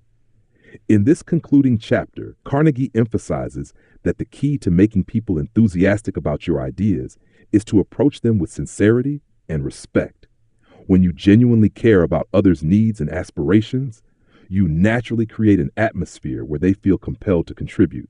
In this concluding chapter, Carnegie emphasizes that the key to making people enthusiastic about your ideas is to approach them with sincerity and respect. When you genuinely care about others' needs and aspirations, you naturally create an atmosphere where they feel compelled to contribute.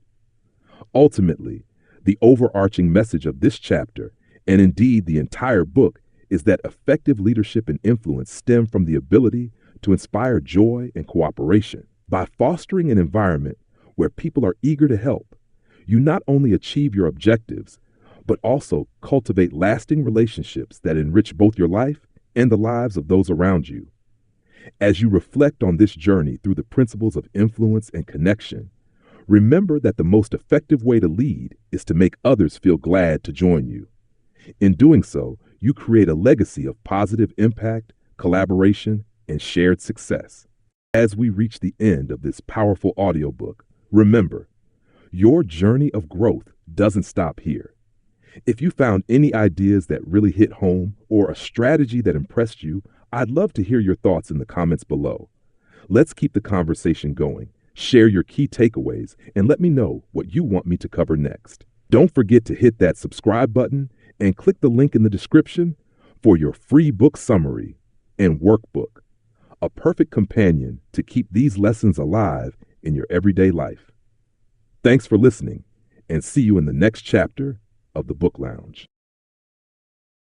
Ultimately, the overarching message of this chapter, and indeed the entire book, is that effective leadership and influence stem from the ability to inspire joy and cooperation. By fostering an environment where people are eager to help, you not only achieve your objectives, but also cultivate lasting relationships that enrich both your life and the lives of those around you. As you reflect on this journey through the principles of influence and connection, remember that the most effective way to lead is to make others feel glad to join you. In doing so, you create a legacy of positive impact, collaboration, and shared success. As we reach the end of this powerful audiobook, remember, your journey of growth doesn't stop here. If you found any ideas that really hit home or a strategy that impressed you, I'd love to hear your thoughts in the comments below. Let's keep the conversation going. Share your key takeaways and let me know what you want me to cover next. Don't forget to hit that subscribe button and click the link in the description for your free book summary and workbook, a perfect companion to keep these lessons alive in your everyday life. Thanks for listening, and see you in the next chapter of the Book Lounge.